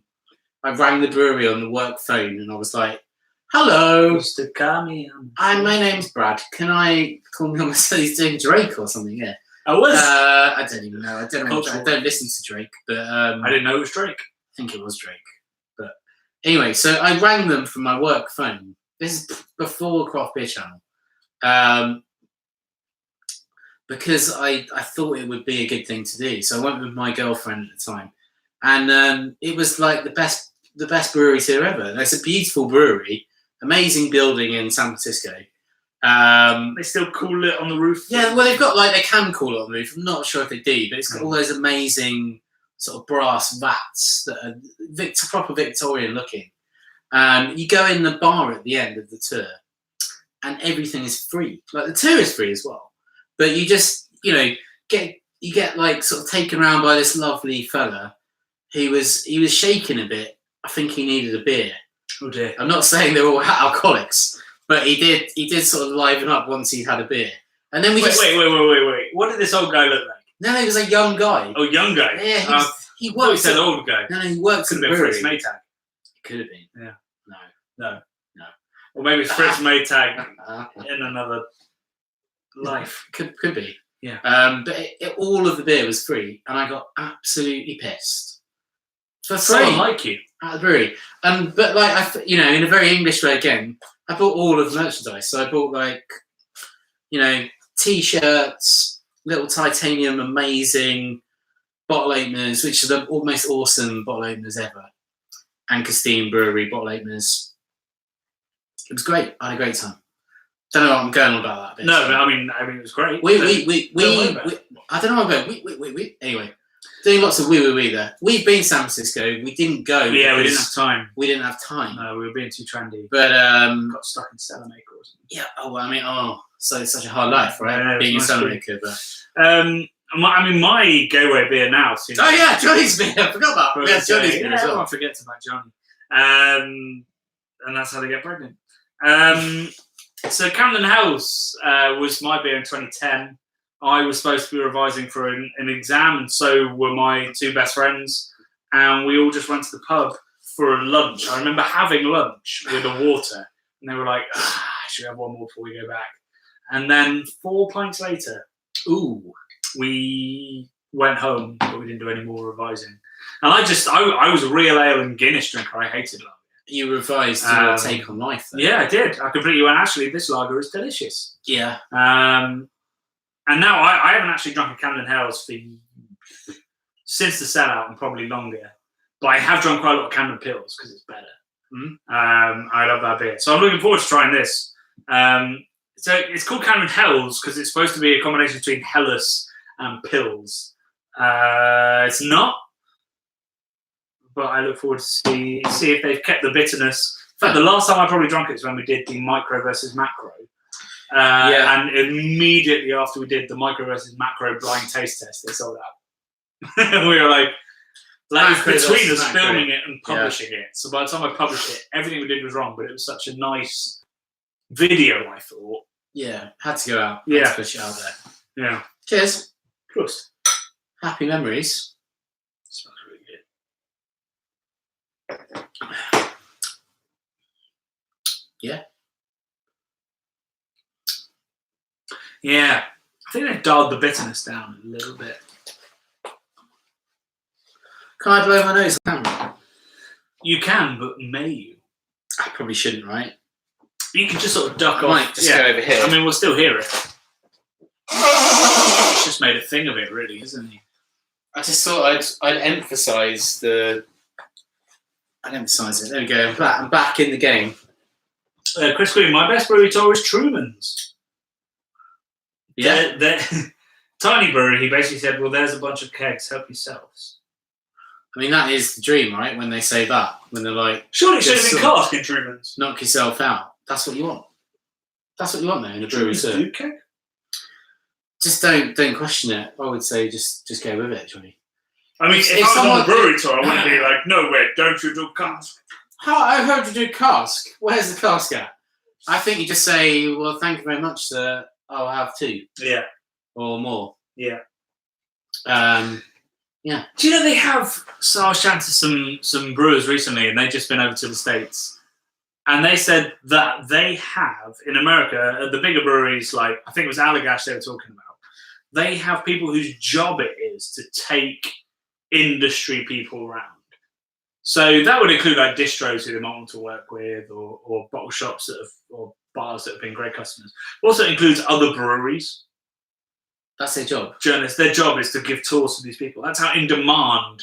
S1: I rang the brewery on the work phone, and I was like, hello,
S2: Mr. Kami.
S1: My name's Brad. Can I call me on my son? He's doing Drake or something, yeah.
S2: I was.
S1: I don't even know. I don't listen to Drake, but
S2: I didn't know it was Drake.
S1: I think it was Drake. But anyway, so I rang them from my work phone. This is before Craft Beer Channel. Because I thought it would be a good thing to do. So I went with my girlfriend at the time. And it was like the best brewery tour ever. And it's a beautiful brewery. Amazing building in San Francisco.
S2: They still cool it on the roof?
S1: Yeah, well, they've got they can cool it on the roof. I'm not sure if they do, but it's got all those amazing sort of brass vats that are proper Victorian looking. You go in the bar at the end of the tour, and everything is free. Like the tour is free as well, but you just get like sort of taken around by this lovely fella. He was shaking a bit. I think he needed a beer.
S2: Oh dear.
S1: I'm not saying they're all alcoholics, but he did sort of liven up once he'd had a beer. And then wait.
S2: What did this old guy look like?
S1: No, he was a young guy.
S2: Oh, young guy.
S1: Yeah, he worked.
S2: He said old guy.
S1: No, he worked at the brewery.
S2: Fritz Maytag.
S1: It could have been.
S2: Yeah.
S1: No.
S2: Or maybe it's Fritz Maytag in another life.
S1: Could be.
S2: Yeah.
S1: But all of the beer was free, and I got absolutely pissed. For free.
S2: Someone like you.
S1: At the brewery. But in a very English way again, I bought all of the merchandise. So I bought t-shirts, little titanium amazing bottle openers, which are the most awesome bottle openers ever. Anchor Steam Brewery bottle openers. It was great. I had a great time. Don't know what I'm going on about that bit.
S2: No, but I mean it was great.
S1: I don't know what I'm going. We. Anyway. Doing lots of wee there. We've been to San Francisco. We didn't go.
S2: Yeah, we didn't have time.
S1: No,
S2: we were being too trendy.
S1: But
S2: got stuck in Salamaker or something.
S1: Yeah. So it's such a hard life, right?
S2: Yeah,
S1: being in Salamaker. But
S2: my gateway beer now.
S1: Oh yeah, Johnny's beer. I forgot about. We had Johnny's beer as well.
S2: Everyone forgets about Johnny. And that's how they get pregnant. So Camden House was my beer in 2010. I was supposed to be revising for an exam, and so were my two best friends, and we all just went to the pub for a lunch. I remember having lunch with a water, and they were like, should we have one more before we go back? And then 4 pints later, we went home, but we didn't do any more revising. And I was a real ale and Guinness drinker. I hated lager.
S1: You revised your take on life, though.
S2: Yeah, I did. I completely went, actually, this lager is delicious.
S1: Yeah.
S2: And now I haven't actually drunk a Camden Hells since the sellout and probably longer. But I have drunk quite a lot of Camden Pills because it's better. I love that beer. So I'm looking forward to trying this. So it's called Camden Hells because it's supposed to be a combination between Helles and Pills. It's not. But I look forward to see if they've kept the bitterness. In fact, the last time I probably drank it was when we did the micro versus macro. And immediately after we did the micro versus macro blind taste test, they sold out. We were like between us filming it and publishing it. So by the time I published it, everything we did was wrong, but it was such a nice video, I thought.
S1: Yeah, had to go out.
S2: Yeah.
S1: Had to push it out there.
S2: Yeah.
S1: Cheers.
S2: Prost.
S1: Happy memories.
S2: Smells really good.
S1: Yeah.
S2: Yeah. I think they've dialed the bitterness down a little bit.
S1: Can I blow my nose on camera?
S2: You can, but may you?
S1: I probably shouldn't, right?
S2: You can just sort of duck
S1: I
S2: off.
S1: might just go over here.
S2: I mean, we'll still hear it. He's just made a thing of it, really, isn't he?
S1: I just thought I'd emphasise the. I'd emphasise it. There we go. I'm back in the game.
S2: Chris Green, my best brewery tour is Truman's.
S1: Yeah.
S2: They're tiny brewery. He basically said, "Well, there's a bunch of kegs. Help yourselves."
S1: I mean, that is the dream, right? When they say that, when they're like,
S2: surely it should have
S1: just
S2: been
S1: sort of
S2: cask in Truman's.
S1: knock yourself out. That's what you want. That's what you want, though, in a brewery.
S2: Truman's keg?
S1: Just don't question it. I would say just go with it, Johnny.
S2: I mean, if I was on a brewery tour, I wouldn't be like, "No way, don't you do cask?"
S1: I heard you do cask. Where's the cask at? I think you just say, "Well, thank you very much, sir. I'll have 2."
S2: Yeah.
S1: Or more.
S2: Yeah.
S1: Yeah.
S2: Do you know they have? So I was chatting to some brewers recently, and they've just been over to the States, and they said that they have in America at the bigger breweries, like I think it was Allagash they were talking about. They have people whose job it is to take industry people around. So that would include like distros who they might want to work with, or bottle shops or bars that have been great customers. It also includes other breweries.
S1: That's their job.
S2: Journalists, their job is to give tours to these people. That's how in demand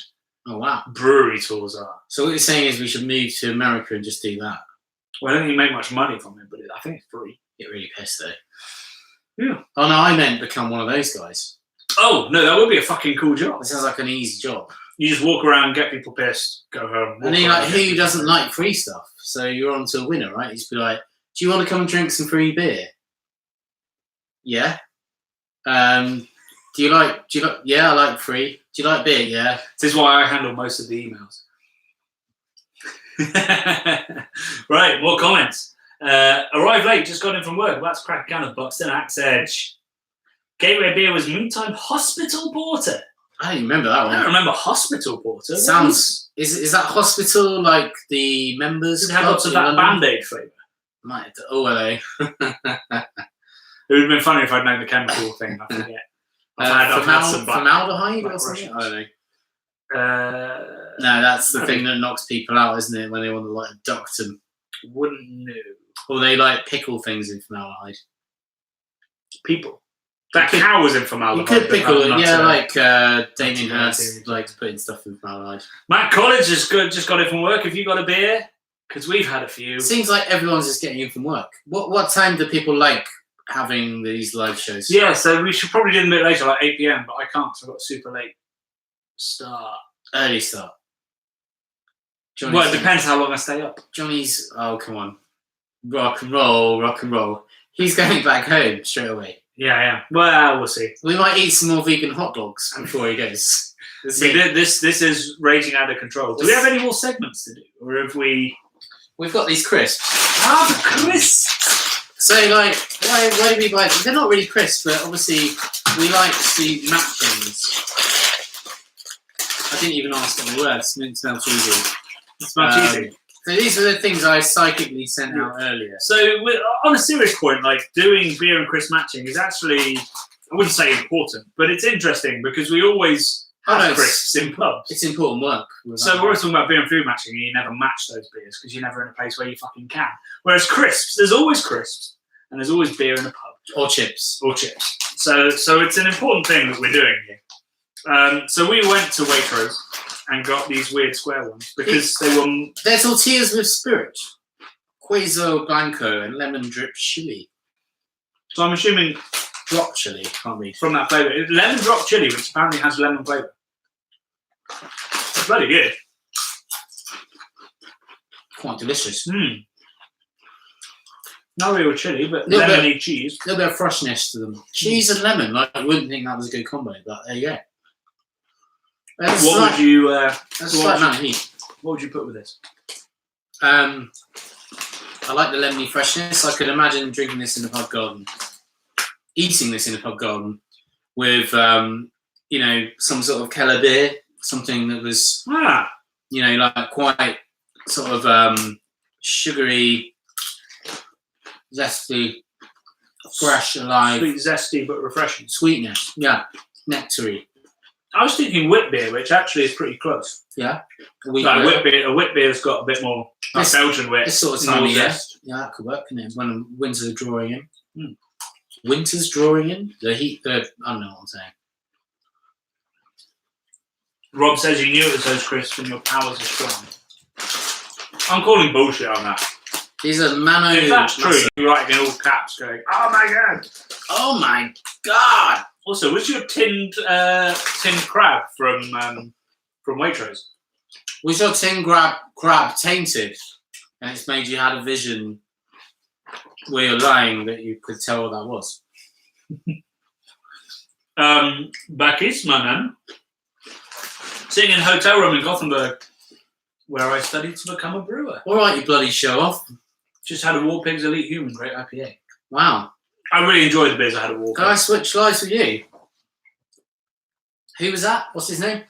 S2: brewery tours are.
S1: So what you're saying is we should move to America and just do that.
S2: Well, I don't think you make much money from it, but I think it's free.
S1: Get really pissed though.
S2: Yeah.
S1: Oh no, I meant become one of those guys.
S2: Oh no, that would be a fucking cool job.
S1: That sounds like an easy job.
S2: You just walk around, get people pissed, go home.
S1: And then like, who doesn't like free stuff? So you're on to a winner, right? You just be like, do you want to come and drink some free beer? Yeah. Do you like? Yeah, I like free. Do you like beer? Yeah.
S2: This is why I handle most of the emails. Right, more comments. Arrived late, just got in from work. That's crack can of Buxton Axe Edge. Gateway beer was meantime Hospital Porter.
S1: I don't even remember that one.
S2: I don't remember Hospital Porter.
S1: Sounds is that Hospital like the members?
S2: Does it have lots of that Band-Aid flavour?
S1: Might. Oh, hello.
S2: It would have been funny if I'd known the chemical thing. I forget. I've had some
S1: formaldehyde or something. I don't know. No, that's the thing that knocks people out, isn't it? When they want to like duct them.
S2: Wouldn't know.
S1: Or they like pickle things in formaldehyde.
S2: People. That cow was in formaldehyde.
S1: You could pickle it, yeah, like Damien Hirst likes putting stuff in formaldehyde.
S2: Matt College just got in from work. Have you got a beer? Because we've had a few.
S1: Seems like everyone's just getting in from work. What time do people like having these live shows?
S2: Yeah, so we should probably do them a bit later, like 8 p.m, but I can't because I've got a super late start.
S1: Early start.
S2: Well, it depends how long I stay up.
S1: Johnny's, oh, come on. Rock and roll. He's going back home straight away.
S2: Yeah. Well, we'll see.
S1: We might eat some more vegan hot dogs before he goes.
S2: This is raging out of control. Do we have any more segments to do? Or have we...
S1: We've got these crisps.
S2: Ah, the crisps!
S1: So, like, why do we buy them? They're not really crisps, but obviously we like to match things. I didn't even ask what they were. It smells cheesy.
S2: It smells cheesy.
S1: So these are the things I psychically sent out earlier.
S2: So on a serious point, like doing beer and crisp matching is actually, I wouldn't say important, but it's interesting because we always
S1: Oh, no,
S2: have
S1: it's-
S2: crisps in pubs.
S1: It's important work.
S2: So we're always talking about beer and food matching, and you never match those beers because you're never in a place where you fucking can. Whereas crisps, there's always crisps, and there's always beer in a pub.
S1: Or chips.
S2: Or chips. So it's an important thing that we're doing here. So we went to Waitrose and got these weird square ones because they were...
S1: They're tortillas with spirit. Queso blanco and lemon drip chili.
S2: So I'm assuming
S1: Drop chili, can't read.
S2: from that flavour. Lemon drop chili, which apparently has lemon flavour. It's bloody good.
S1: Quite delicious.
S2: No real chili, but
S1: Little bit-
S2: lemony cheese.
S1: A little bit of freshness to them. Cheese and lemon, like I wouldn't think that was a good combo, but there you go.
S2: What would you...
S1: That's a slight amount of heat.
S2: What would you put with this?
S1: I like the lemony freshness. I could imagine drinking this in the pub garden, eating this in the pub garden with, you know, some sort of Keller beer, something that was, you know, like quite sort of sugary, zesty, fresh, alive,
S2: Sweet, zesty, but refreshing.
S1: sweetness. Yeah, nectary.
S2: I was thinking wit beer, which actually is pretty close.
S1: Yeah,
S2: A wit beer's got a bit more like Belgian wit.
S1: This sort of
S2: more
S1: time of year.
S2: zest.
S1: Yeah, that could work, couldn't it? When winter's drawing in. Winter's drawing in? The heat, I don't know what I'm saying.
S2: Rob says you knew it was those crisps and your powers are strong. I'm calling bullshit on that.
S1: These are Mano.
S2: If that's true, you're writing in all caps going, oh my god!
S1: Oh my god!
S2: Also, was your tinned crab from Waitrose?
S1: Was your tin crab tainted? And it's made you had a vision where you're lying that you could tell what that was.
S2: Bakis, manan. Sitting in a hotel room in Gothenburg, where I studied to become a brewer.
S1: Alright, you bloody show off.
S2: Just had a War Pigs Elite Human Great IPA.
S1: Wow.
S2: I really enjoyed the beers I had at War
S1: Can I
S2: Pigs.
S1: switch lives with you? Who was that? What's his name?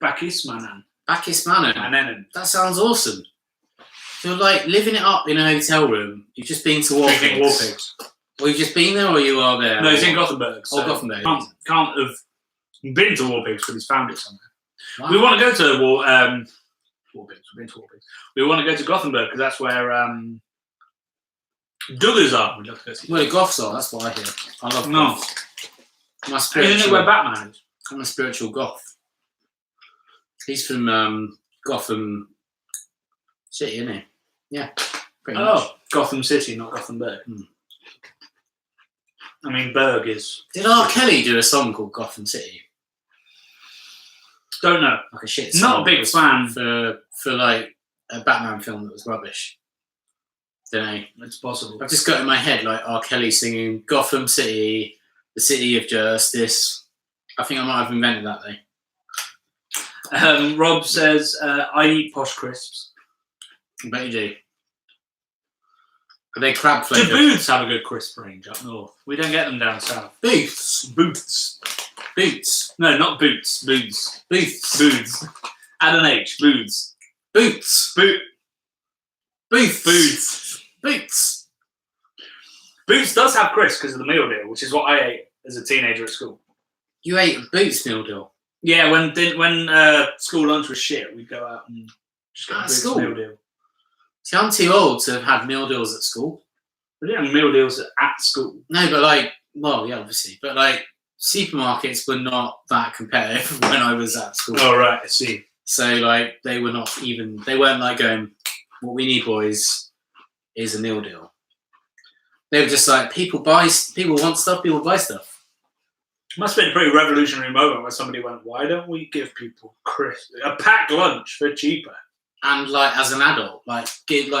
S2: Bakis, manan.
S1: Bakis Mano.
S2: Manen.
S1: That sounds awesome. You're like living it up in a hotel room. You've just been to War
S2: Drinking War
S1: Pigs.
S2: Pigs.
S1: Or you've just been there or you are there?
S2: No, he's in Gothenburg. So
S1: Gothenburg.
S2: Can't have been to War Pigs, but he's found it somewhere.
S1: Wow.
S2: We want to go to War Pigs. We've been to War Pigs. We want to go to Gothenburg because that's where Duggars are. We'd love to go see.
S1: Well, the goths are, that's what I hear. I love
S2: No.
S1: goths. My
S2: Isn't it
S1: spiritual,
S2: where Batman is?
S1: I'm a spiritual goth. He's from Gotham City, isn't he? Yeah, pretty much.
S2: Oh, Gotham City, not Gothenburg. I mean, Berg is...
S1: Did R. Kelly do a song called Gotham City?
S2: Don't know.
S1: Like a shit
S2: Not
S1: song.
S2: a big
S1: It was
S2: fan.
S1: For like a Batman film that was rubbish. Don't know.
S2: It's possible.
S1: I've just got in my head like R. Kelly singing Gotham City, the city of justice. I think I might have invented that though.
S2: Rob says, I eat posh crisps.
S1: I bet you do. Are they crab
S2: Do
S1: flavoured?
S2: Booths have a good crisp range up north? We don't get them down south.
S1: Booths.
S2: Booths.
S1: Boots.
S2: No, not boots. Booths.
S1: Booths.
S2: Booths. Add an H. Booths.
S1: Boots.
S2: Boot.
S1: Booths.
S2: Booths.
S1: Boots.
S2: Boots does have crisps because of the meal deal, which is what I ate as a teenager at school.
S1: You ate a Boots meal deal.
S2: Yeah, when school lunch was shit, we'd go out and just get a
S1: At
S2: Boots
S1: school?
S2: meal deal.
S1: See, I'm too old to have had meal deals at school.
S2: We didn't have meal deals at school.
S1: No, but like, well, yeah, obviously, but like, supermarkets were not that competitive when I was at school.
S2: Oh, right, I see.
S1: So like, they were not even. They weren't like going, "What we need, boys, is a meal deal." They were just like, people want stuff, people buy stuff.
S2: Must have been a pretty revolutionary moment where somebody went, why don't we give people a packed lunch for cheaper?
S1: And like, as an adult, like,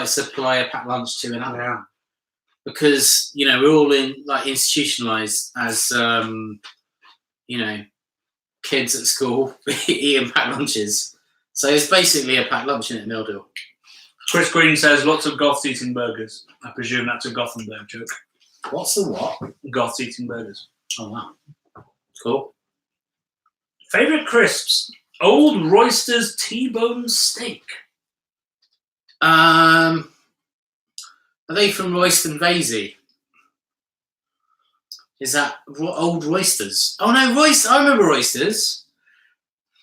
S1: supply a packed lunch to an adult.
S2: Yeah.
S1: Because, you know, we're all institutionalized as, you know, kids at school eating packed lunches. So it's basically a packed lunch in a meal deal.
S2: Chris Green says lots of goths eating burgers. I presume that's a Gothenburg joke.
S1: What's the what?
S2: Goths eating burgers.
S1: Oh, wow. Cool.
S2: Favorite crisps? Old Royster's T-bone steak.
S1: Are they from Royston Vasey? Is that Old Roysters? Oh no, I remember Roysters.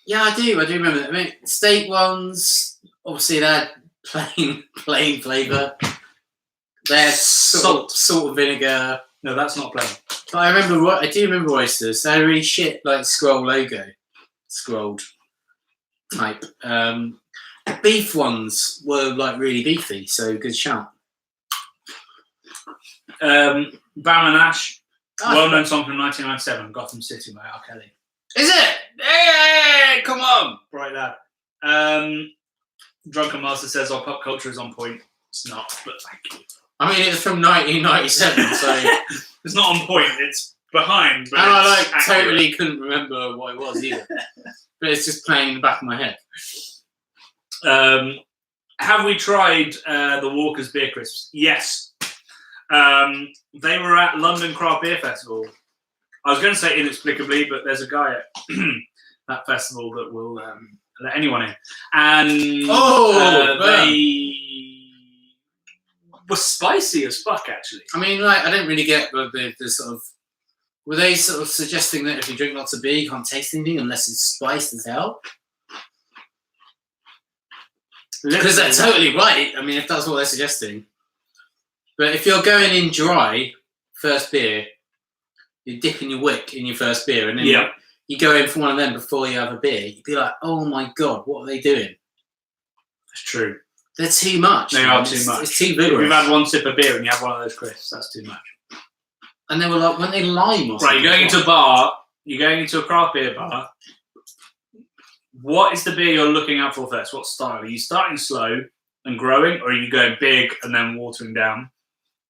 S1: Yeah, I do remember that. I mean, steak ones, obviously they had plain flavour. They had salt and vinegar.
S2: No, that's not plain.
S1: But I do remember oysters. They had a really shit like scroll logo, scrolled type. The beef ones were like really beefy, so good shout.
S2: Bam and Ash, well-known song from 1997, Gotham City by R. Kelly.
S1: Is it? Hey, come on!
S2: Right there. Drunken Master says our pop culture is on point. It's not, but thank you.
S1: I mean, it's from 1997, so
S2: it's not on point. It's behind. But
S1: and I
S2: accurate.
S1: totally couldn't remember what it was either. But it's just playing in the back of my head.
S2: Have we tried the Walker's Beer Crisps? Yes. They were at London Craft Beer Festival. I was going to say inexplicably, but there's a guy at that festival that will let anyone in. And they were spicy as fuck, actually.
S1: I mean, like, I don't really get the sort of... Were they sort of suggesting that if you drink lots of beer, you can't taste anything unless it's spiced as hell? Because they're totally right. I mean, if that's what they're suggesting. But if you're going in dry, first beer, you're dipping your wick in your first beer, and then you go in for one of them before you have a beer, you'd be like, oh my God, what are they doing?
S2: That's true.
S1: They're too much.
S2: They are too much.
S1: It's too vigorous.
S2: If you've had one sip of beer and you have one of those crisps, that's too much.
S1: And they were like, weren't they lime or something?
S2: Right, you're going into a bar, you're going into a craft beer bar. What is the beer you're looking out for first? What style? Are you starting slow and growing, or are you going big and then watering down?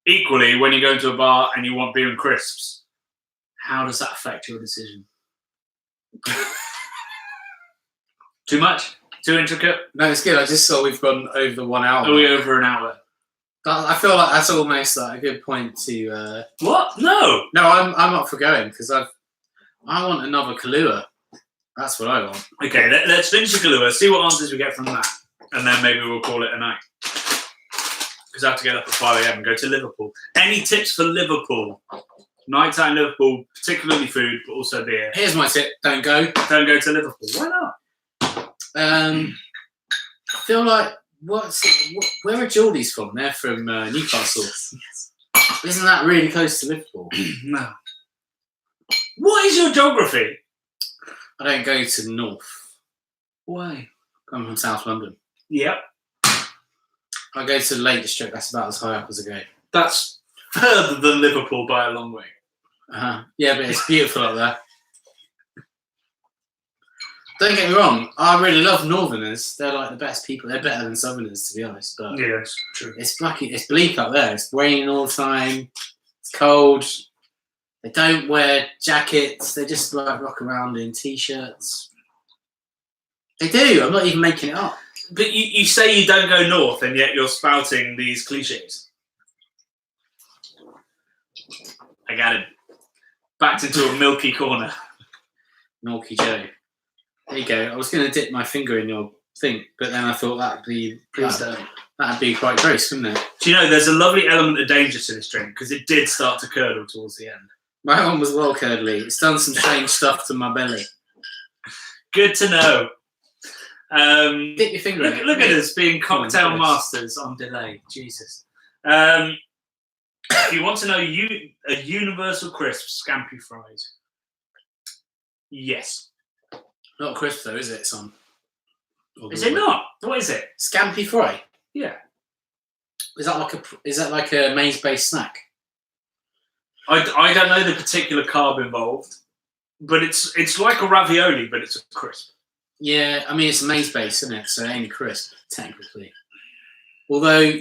S2: Equally, when you go into a bar and you want beer and crisps, how does that affect your decision? Too much? Too intricate?
S1: No, it's good. I just saw we've gone over the 1 hour.
S2: Are we over an hour?
S1: I feel like that's almost like a good point to...
S2: What? No!
S1: No, I'm up for going, because I want another Kahlua. That's what I want.
S2: Okay, let's finish the Kahlua, see what answers we get from that, and then maybe we'll call it a night. Because I have to get up at 5 a.m. and go to Liverpool. Any tips for Liverpool? Nights out in Liverpool, particularly food, but also beer.
S1: Here's my tip. Don't go.
S2: Don't go to Liverpool. Why not?
S1: I feel like... where are Geordies from? They're from Newcastle.
S2: Yes.
S1: Isn't that really close to Liverpool?
S2: No. What is your geography?
S1: I don't go to the north.
S2: Why?
S1: I'm from South London.
S2: Yep.
S1: I go to the Lake District. That's about as high up as I go.
S2: That's further than Liverpool by a long way.
S1: Yeah, but it's beautiful up there. Don't get me wrong. I really love Northerners. They're like the best people. They're better than Southerners, to be honest. But
S2: yeah, it's true.
S1: It's bleak up there. It's raining all the time. It's cold. They don't wear jackets. They just like rock around in t-shirts. They do. I'm not even making it up.
S2: But you say you don't go north, and yet you're spouting these cliches. I got it. Backed into a milky corner.
S1: Milky Joe. There you go. I was going to dip my finger in your thing, but then I thought that'd be quite gross, wouldn't it?
S2: Do you know there's a lovely element of danger to this drink because it did start to curdle towards the end.
S1: My one was well curdly. It's done some strange stuff to my belly.
S2: Good to know.
S1: Dip your finger in it.
S2: Look at us being cocktail masters on delay. Jesus. If you want to know a universal crisp, scampi fries. Yes.
S1: Not crisp though, is it, son?
S2: Is it not? What is it?
S1: Scampi fry.
S2: Yeah.
S1: Is that like a maize-based snack?
S2: I don't know the particular carb involved, but it's like a ravioli, but it's a crisp.
S1: Yeah, I mean it's maize-based, isn't it? So it ain't crisp technically. Although we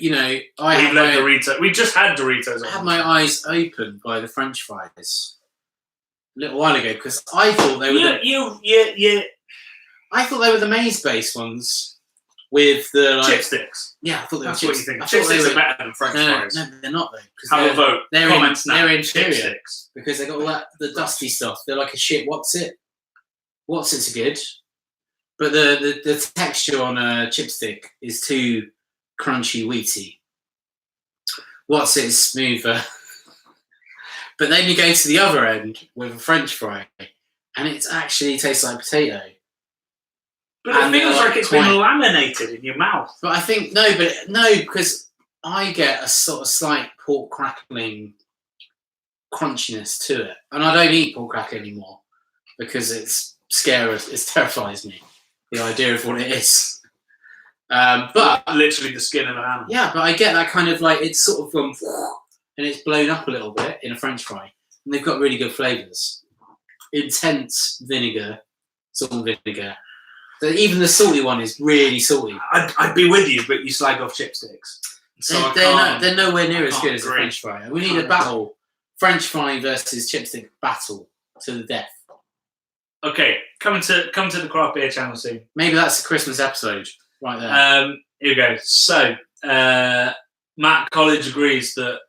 S1: just had Doritos. I had my eyes opened by the French fries a little while ago because I thought they were I thought they were the maize-based ones with the
S2: chipsticks.
S1: Yeah, I thought they were
S2: That's what you think.
S1: Chipsticks
S2: Chipsticks are better than French fries.
S1: No, they're not though.
S2: Have a vote. Comments now.
S1: They're inferior
S2: Chipsticks.
S1: because they got all the dusty stuff. They're like a shit. What's it? What's it's good, but the texture on a chipstick is too crunchy, wheaty. What's it is smoother. But then you go to the other end with a French fry, and it actually tastes like potato.
S2: But it feels like it's been laminated in your mouth.
S1: But I think because I get a sort of slight pork crackling crunchiness to it, and I don't eat pork crackling anymore because it's scary. It terrifies me, the idea of what it is. But
S2: literally the skin of an animal.
S1: Yeah, but I get that kind of like it's sort of gone and it's blown up a little bit in a French fry, and they've got really good flavours. Intense vinegar, salt vinegar. Even the salty one is really salty.
S2: I'd be with you, but you slag off chipsticks. So
S1: they're nowhere near as good as a French fry. We need a battle. French fry versus chipstick battle to the death.
S2: Okay, come to the craft beer channel soon.
S1: Maybe that's a Christmas episode right there.
S2: Here we go. So Matt College agrees that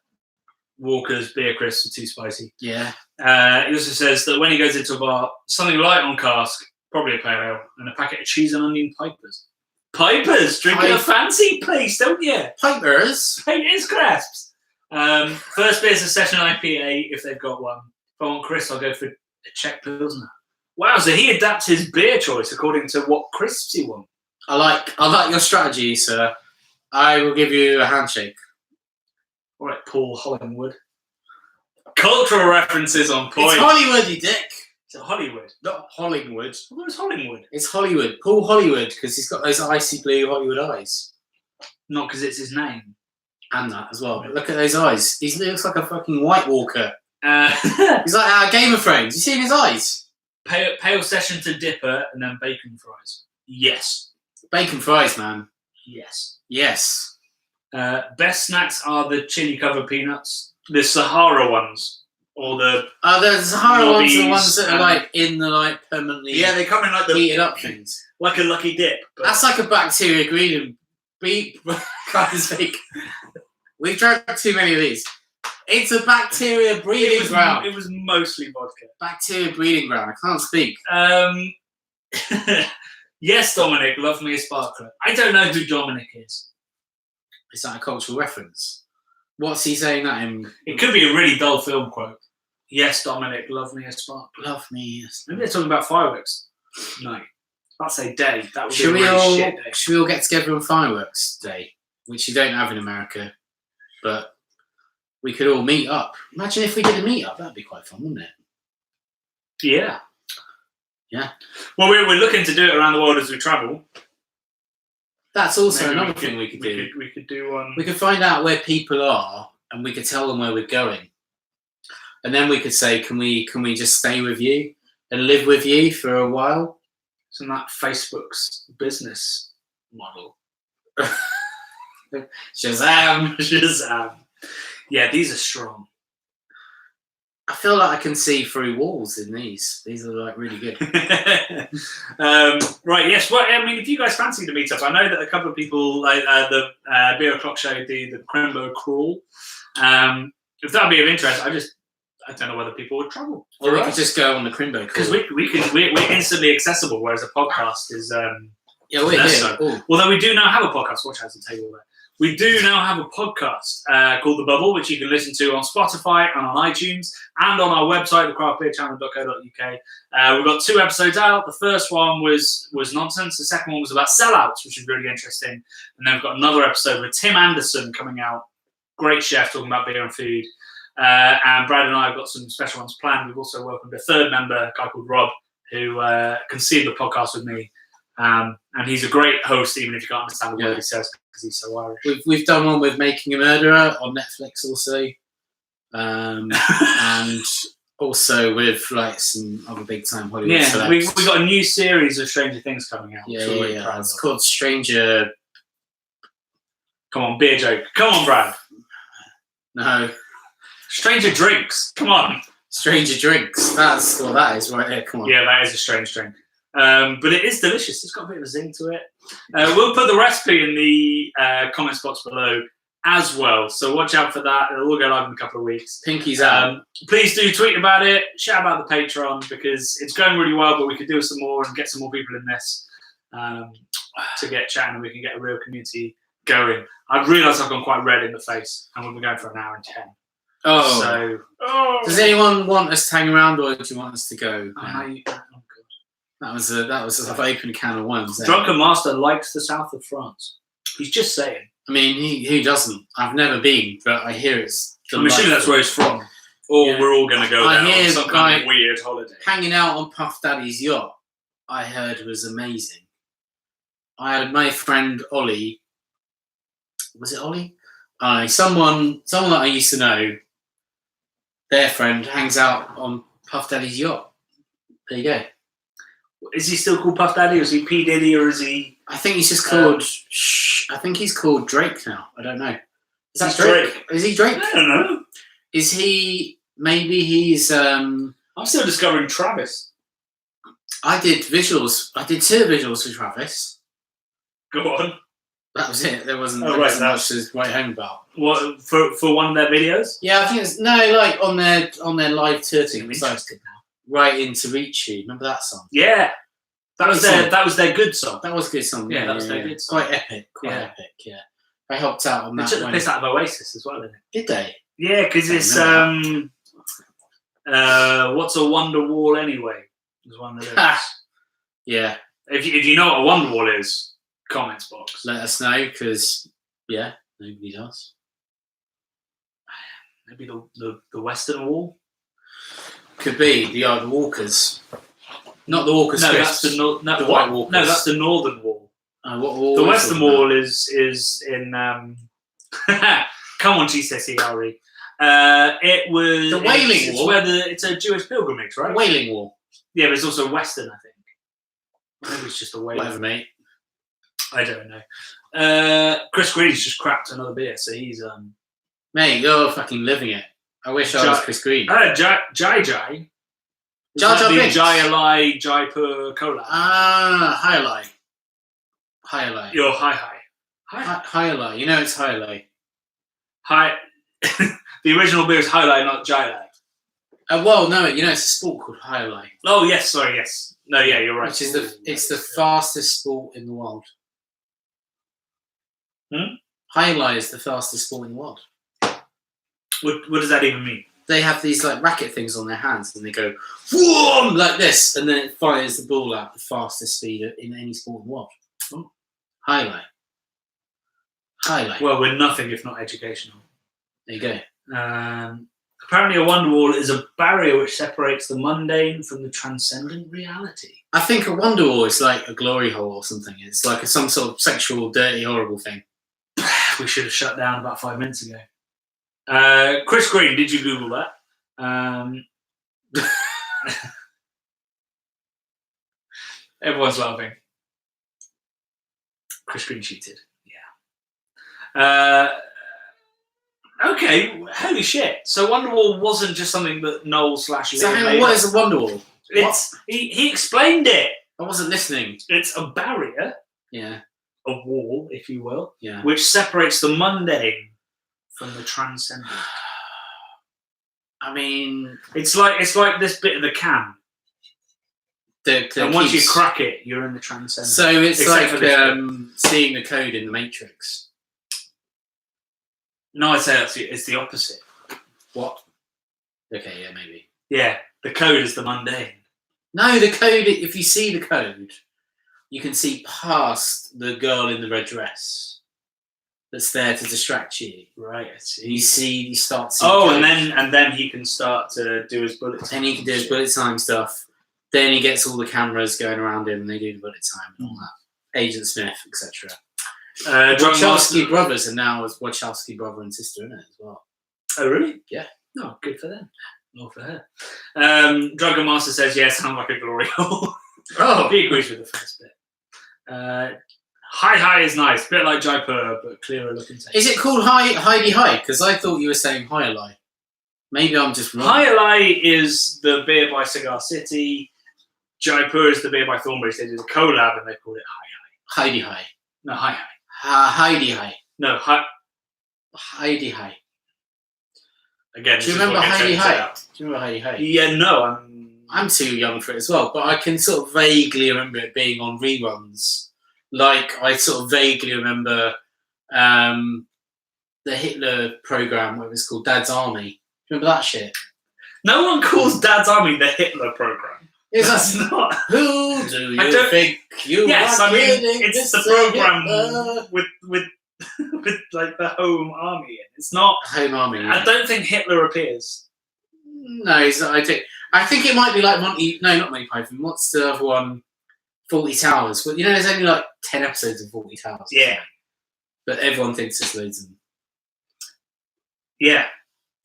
S2: Walker's beer crisps are too spicy.
S1: Yeah.
S2: He also says that when he goes into a bar, something light on cask, probably a pale ale, and a packet of cheese and onion pipers. Pipers, drinking a fancy place, don't you?
S1: Pipers
S2: crisps. First beer is a session IPA if they've got one. If I want crisps, I'll go for a Czech Pilsner. Wow, so he adapts his beer choice according to what crisps he wants.
S1: I like your strategy, sir. I will give you a handshake.
S2: All right, Paul Hollingwood. Cultural references on point.
S1: It's Hollywood, you dick.
S2: Is it Hollywood?
S1: Not Hollingwood.
S2: I thought it was Hollingwood.
S1: It's Hollywood. Paul Hollywood, because he's got those icy blue Hollywood eyes.
S2: Not because it's his name.
S1: And that as well. But look at those eyes. He looks like a fucking White Walker. He's like Game of Thrones. You seen his eyes?
S2: Pale session to dipper and then bacon fries. Yes.
S1: Bacon fries, man.
S2: Yes.
S1: Yes.
S2: Best snacks are the chili covered peanuts, the Sahara ones, or the
S1: Sahara ones are the ones that are like in the like permanently.
S2: Yeah, they come in like the
S1: heated up things,
S2: like a lucky dip. But
S1: that's like a bacteria breeding. Can't speak. We've drank too many of these. It's a bacteria breeding ground.
S2: It was mostly vodka.
S1: Bacteria breeding ground. I can't speak.
S2: Yes, Dominic, love me a sparkler. I don't know who Dominic is.
S1: Is that a cultural reference? What's he saying that in?
S2: It could be a really dull film quote. Yes, Dominic, love me a sparkler.
S1: Love me.
S2: Maybe they're talking about fireworks. No. I'd say day. That would be
S1: should
S2: a really shit day.
S1: Should we all get together on fireworks day? Which you don't have in America. But we could all meet up. Imagine if we did a meet up. That'd be quite fun, wouldn't it?
S2: Yeah.
S1: Yeah.
S2: Well, we're looking to do it around the world as we travel.
S1: That's also another thing we could do.
S2: We could do one.
S1: We could find out where people are, and we could tell them where we're going, and then we could say, "Can we just stay with you and live with you for a while?"
S2: Isn't that Facebook's business model?
S1: Shazam!
S2: Shazam! Yeah, these are strong.
S1: I feel like I can see through walls in these. These are like really good.
S2: Right, yes. Well, I mean, if you guys fancy the meetup, I know that a couple of people, like the Beer O'Clock Show, the Crimbo Crawl. If that would be of interest, I don't know whether people would travel.
S1: Or we could just go on the Crimbo
S2: Crawl. Because we're instantly accessible, whereas a podcast is.
S1: Yeah, we're here.
S2: Although we do now have a podcast. Watch out, the table there. We do now have a podcast called The Bubble, which you can listen to on Spotify and on iTunes and on our website, thecraftbeerchannel.co.uk. We've got 2 episodes out. The first one was nonsense. The second one was about sellouts, which is really interesting. And then we've got another episode with Tim Anderson coming out. Great chef talking about beer and food. And Brad and I have got some special ones planned. We've also welcomed a third member, a guy called Rob, who conceived the podcast with me. And he's a great host, even if you can't understand the word he says, because he's so Irish.
S1: We've done one with Making a Murderer on Netflix also. And also with like some other big time Hollywood celebs.
S2: We've got a new series of Stranger Things coming out.
S1: Yeah. It's called Stranger...
S2: Come on, beer joke. Come on, Brad.
S1: No.
S2: Stranger Drinks. Come on.
S1: Stranger Drinks. That's what that is right there. Come on.
S2: Yeah, that is a strange drink. But it is delicious. It's got a bit of a zing to it. We'll put the recipe in the comments box below as well. So watch out for that. It'll all go live in a couple of weeks.
S1: Pinky's out.
S2: Please do tweet about it. Shout about the Patreon because it's going really well, but we could do some more and get some more people in this to get chatting and we can get a real community going. I've realised I've gone quite red in the face and we've been going for an hour and 10.
S1: Does anyone want us to hang around or do you want us to go?
S2: God.
S1: That was an open can of worms. There.
S2: Drunken Master likes the south of France. He's just saying.
S1: I mean, who doesn't? I've never been, but I hear it's.
S2: I'm assuming that's where he's from. Or we're all going to go there on some kind of weird holiday.
S1: Hanging out on Puff Daddy's yacht, I heard was amazing. I had my friend Ollie. Was it Ollie? Someone that I used to know. Their friend hangs out on Puff Daddy's yacht. There you go.
S2: Is he still called Puff Daddy, or is he P Diddy, or is he?
S1: I think he's just called. I think he's called Drake now. I don't know. Is that Drake? Is he Drake?
S2: I don't know.
S1: Is he? Maybe he's.
S2: I'm still discovering Travis.
S1: I did visuals. I did 2 visuals for Travis.
S2: Go on.
S1: That was it. There wasn't
S2: much
S1: to write home about.
S2: What for one of their videos?
S1: Yeah, I think it's like on their live tour thing. It was like Right Into Reach You. Remember that song?
S2: Yeah, that was their good song.
S1: That was a good song.
S2: Yeah, that was their good song.
S1: Quite epic. Quite epic. Yeah, I helped out on that.
S2: They took the piss out of Oasis as well, didn't they?
S1: Did they?
S2: Yeah, because it's what's a wonder wall anyway? Is one of those.
S1: Yeah.
S2: If you know what a wonder wall is, comments box.
S1: Let us know, because nobody does.
S2: Maybe the Western Wall.
S1: Could be the Walkers. Not the Walkers.
S2: No, that's the
S1: White Walkers.
S2: No, that's the Northern Wall.
S1: What wall?
S2: The Western Wall is in. Come on, GCSE. It was
S1: the Wailing Wall.
S2: It's a Jewish pilgrimage, right?
S1: Wailing Wall.
S2: Yeah, but it's also Western, I think. Maybe it's just a Wailing.
S1: Whatever, mate.
S2: I don't know. Chris Green's just cracked another beer, so he's
S1: Mate, you're fucking living it. I wish I was Chris Green.
S2: Jai.
S1: Jar Jar Binks.
S2: Jai Jaipur Cola.
S1: Highlight.
S2: You're high.
S1: Highlight. You know it's highlight.
S2: High. The original beer is highlight, not Jai.
S1: Well, no, you know it's a sport called highlight.
S2: Oh yes, sorry, yes. No, yeah, you're right.
S1: Which is the fastest sport in the world. Highlight is the fastest sport in the world.
S2: What does that even mean?
S1: They have these like racket things on their hands, and they go whoom like this, and then it fires the ball out the fastest speed in any sport in the world. Highlight.
S2: Well, we're nothing if not educational.
S1: There you go.
S2: Apparently, a wonder wall is a barrier which separates the mundane from the transcendent reality.
S1: I think a wonder wall is like a glory hole or something. It's like some sort of sexual, dirty, horrible thing.
S2: We should have shut down about 5 minutes ago. Chris Green, did you Google that? Everyone's laughing. Chris Green cheated. Yeah. Okay, holy shit. So Wonderwall wasn't just something that Noel /
S1: So hang on, what is a Wonderwall?
S2: He explained it.
S1: I wasn't listening.
S2: It's a barrier.
S1: Yeah.
S2: A wall, if you will.
S1: Yeah.
S2: Which separates the mundane from the transcendent.
S1: I mean,
S2: it's like this bit of the can. And once you crack it, you're in the transcendent.
S1: So it's like seeing the code in the Matrix.
S2: No, I'd say it's the opposite.
S1: What? Okay, yeah, maybe.
S2: Yeah, the code is the mundane.
S1: No, the code, if you see the code, you can see past the girl in the red dress that's there to distract you.
S2: Right, I see.
S1: You start seeing
S2: code. and then he can start to do his bullet time.
S1: Then he can do his bullet time stuff. Then he gets all the cameras going around him and they do the bullet time and all that. Agent Smith, etc. Wachowski brothers are now as Wachowski brother and sister in it as well.
S2: Oh, really?
S1: Yeah.
S2: No, good for them. Not for her. Drunken Master says, yeah, sound like a glory hole.
S1: Oh.
S2: He agrees with the first bit. Hi is nice. Bit like Jaipur, but clearer looking taste.
S1: Is it called Heidi High? Because I thought you were saying Highlight. Maybe I'm just wrong.
S2: Highlight is the beer by Cigar City. Jaipur is the beer by Thornbridge. They did a collab and they called it Hi.
S1: Heidi High.
S2: No, Hi.
S1: Heidi High.
S2: No, Hi.
S1: Heidi High.
S2: Again,
S1: do you remember Heidi High? Do you remember Heidi High?
S2: Yeah, no,
S1: I'm too young for it as well, but I can sort of vaguely remember it being on reruns. Like, I sort of vaguely remember the Hitler program, what it was called, Dad's Army. Remember that shit?
S2: No one calls Dad's Army the Hitler program.
S1: Is
S2: That's
S1: that
S2: not.
S1: who do
S2: I
S1: you
S2: don't-
S1: think you
S2: Yes,
S1: are
S2: I mean
S1: kidding?
S2: it's the
S1: This
S2: program
S1: Hitler?
S2: with with like the home army. In. It's not.
S1: Home Army.
S2: I don't think Hitler appears.
S1: No, he's not. I think it might be like Monty. No, not Monty Python. What's the other one? 40 Towers. But you know, there's only like 10 episodes of 40 Towers.
S2: Yeah.
S1: But everyone thinks there's loads of them.
S2: Yeah.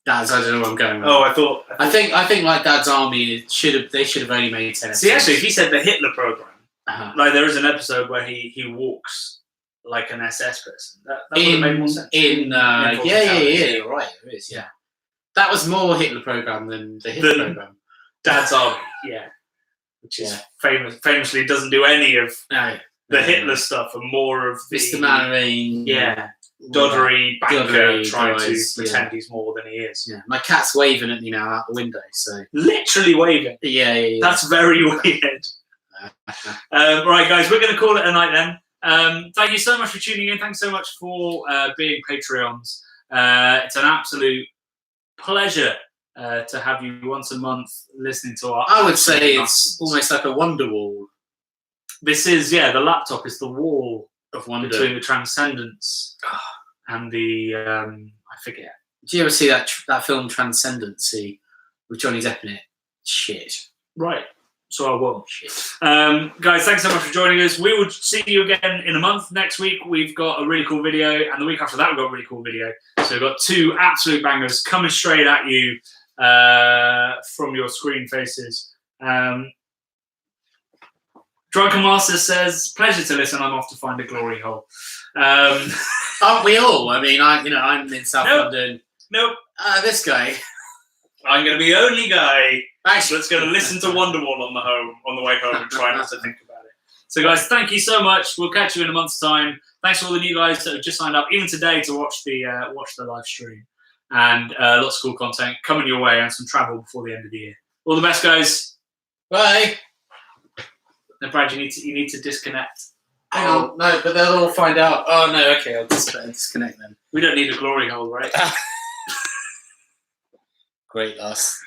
S1: I don't know where I'm going with.
S2: Oh, I thought.
S1: I think like Dad's Army they should have only made 10 episodes.
S2: See, actually, if he said the Hitler program,
S1: Uh-huh.
S2: like there is an episode where he walks like an SS person. That would have made more sense.
S1: Yeah,
S2: 40
S1: yeah,
S2: Towers.
S1: you're right. It is, yeah. That was more Hitler program than the Hitler program.
S2: Dad's Army, yeah. Which is famously doesn't do any of the Hitler stuff and more of the
S1: Mr. Mannering.
S2: Yeah. Doddery banker
S1: Doddery
S2: trying
S1: guys,
S2: to pretend he's more than he is.
S1: Yeah. My cat's waving at me now out the window, so.
S2: Literally waving.
S1: Yeah.
S2: That's very weird. Right, guys, we're going to call it a night then. Thank you so much for tuning in. Thanks so much for being Patreons. It's an absolute pleasure to have you once a month listening to our.
S1: I would say it's
S2: nonsense.
S1: almost like a wonder wall.
S2: This is, the laptop is the wall
S1: Of wonder.
S2: between the Transcendence and the, I forget.
S1: Did you ever see that film Transcendency with Johnny Depp in it? Shit.
S2: Right. So I won't.
S1: Shit.
S2: Guys, thanks so much for joining us. We will see you again in a month. Next week, we've got a really cool video. And the week after that, we've got a really cool video. So we've got 2 absolute bangers coming straight at you from your screen faces. Drunken Master says, pleasure to listen. I'm off to find a glory hole.
S1: Aren't we all? I mean, I'm in South London.
S2: Nope.
S1: This guy.
S2: I'm going to be the only guy
S1: Actually,
S2: that's going to listen to Wonderwall on the way home and try not to think about it. So, guys, thank you so much. We'll catch you in a month's time. Thanks to all the new guys that have just signed up, even today, to watch the live stream. And lots of cool content coming your way and some travel before the end of the year. All the best, guys.
S1: Bye.
S2: Now, Brad, you need to disconnect.
S1: Hang on. No, but they'll all find out. Oh, no, okay. I'll just disconnect then.
S2: We don't need a glory hole, right?
S1: Great loss.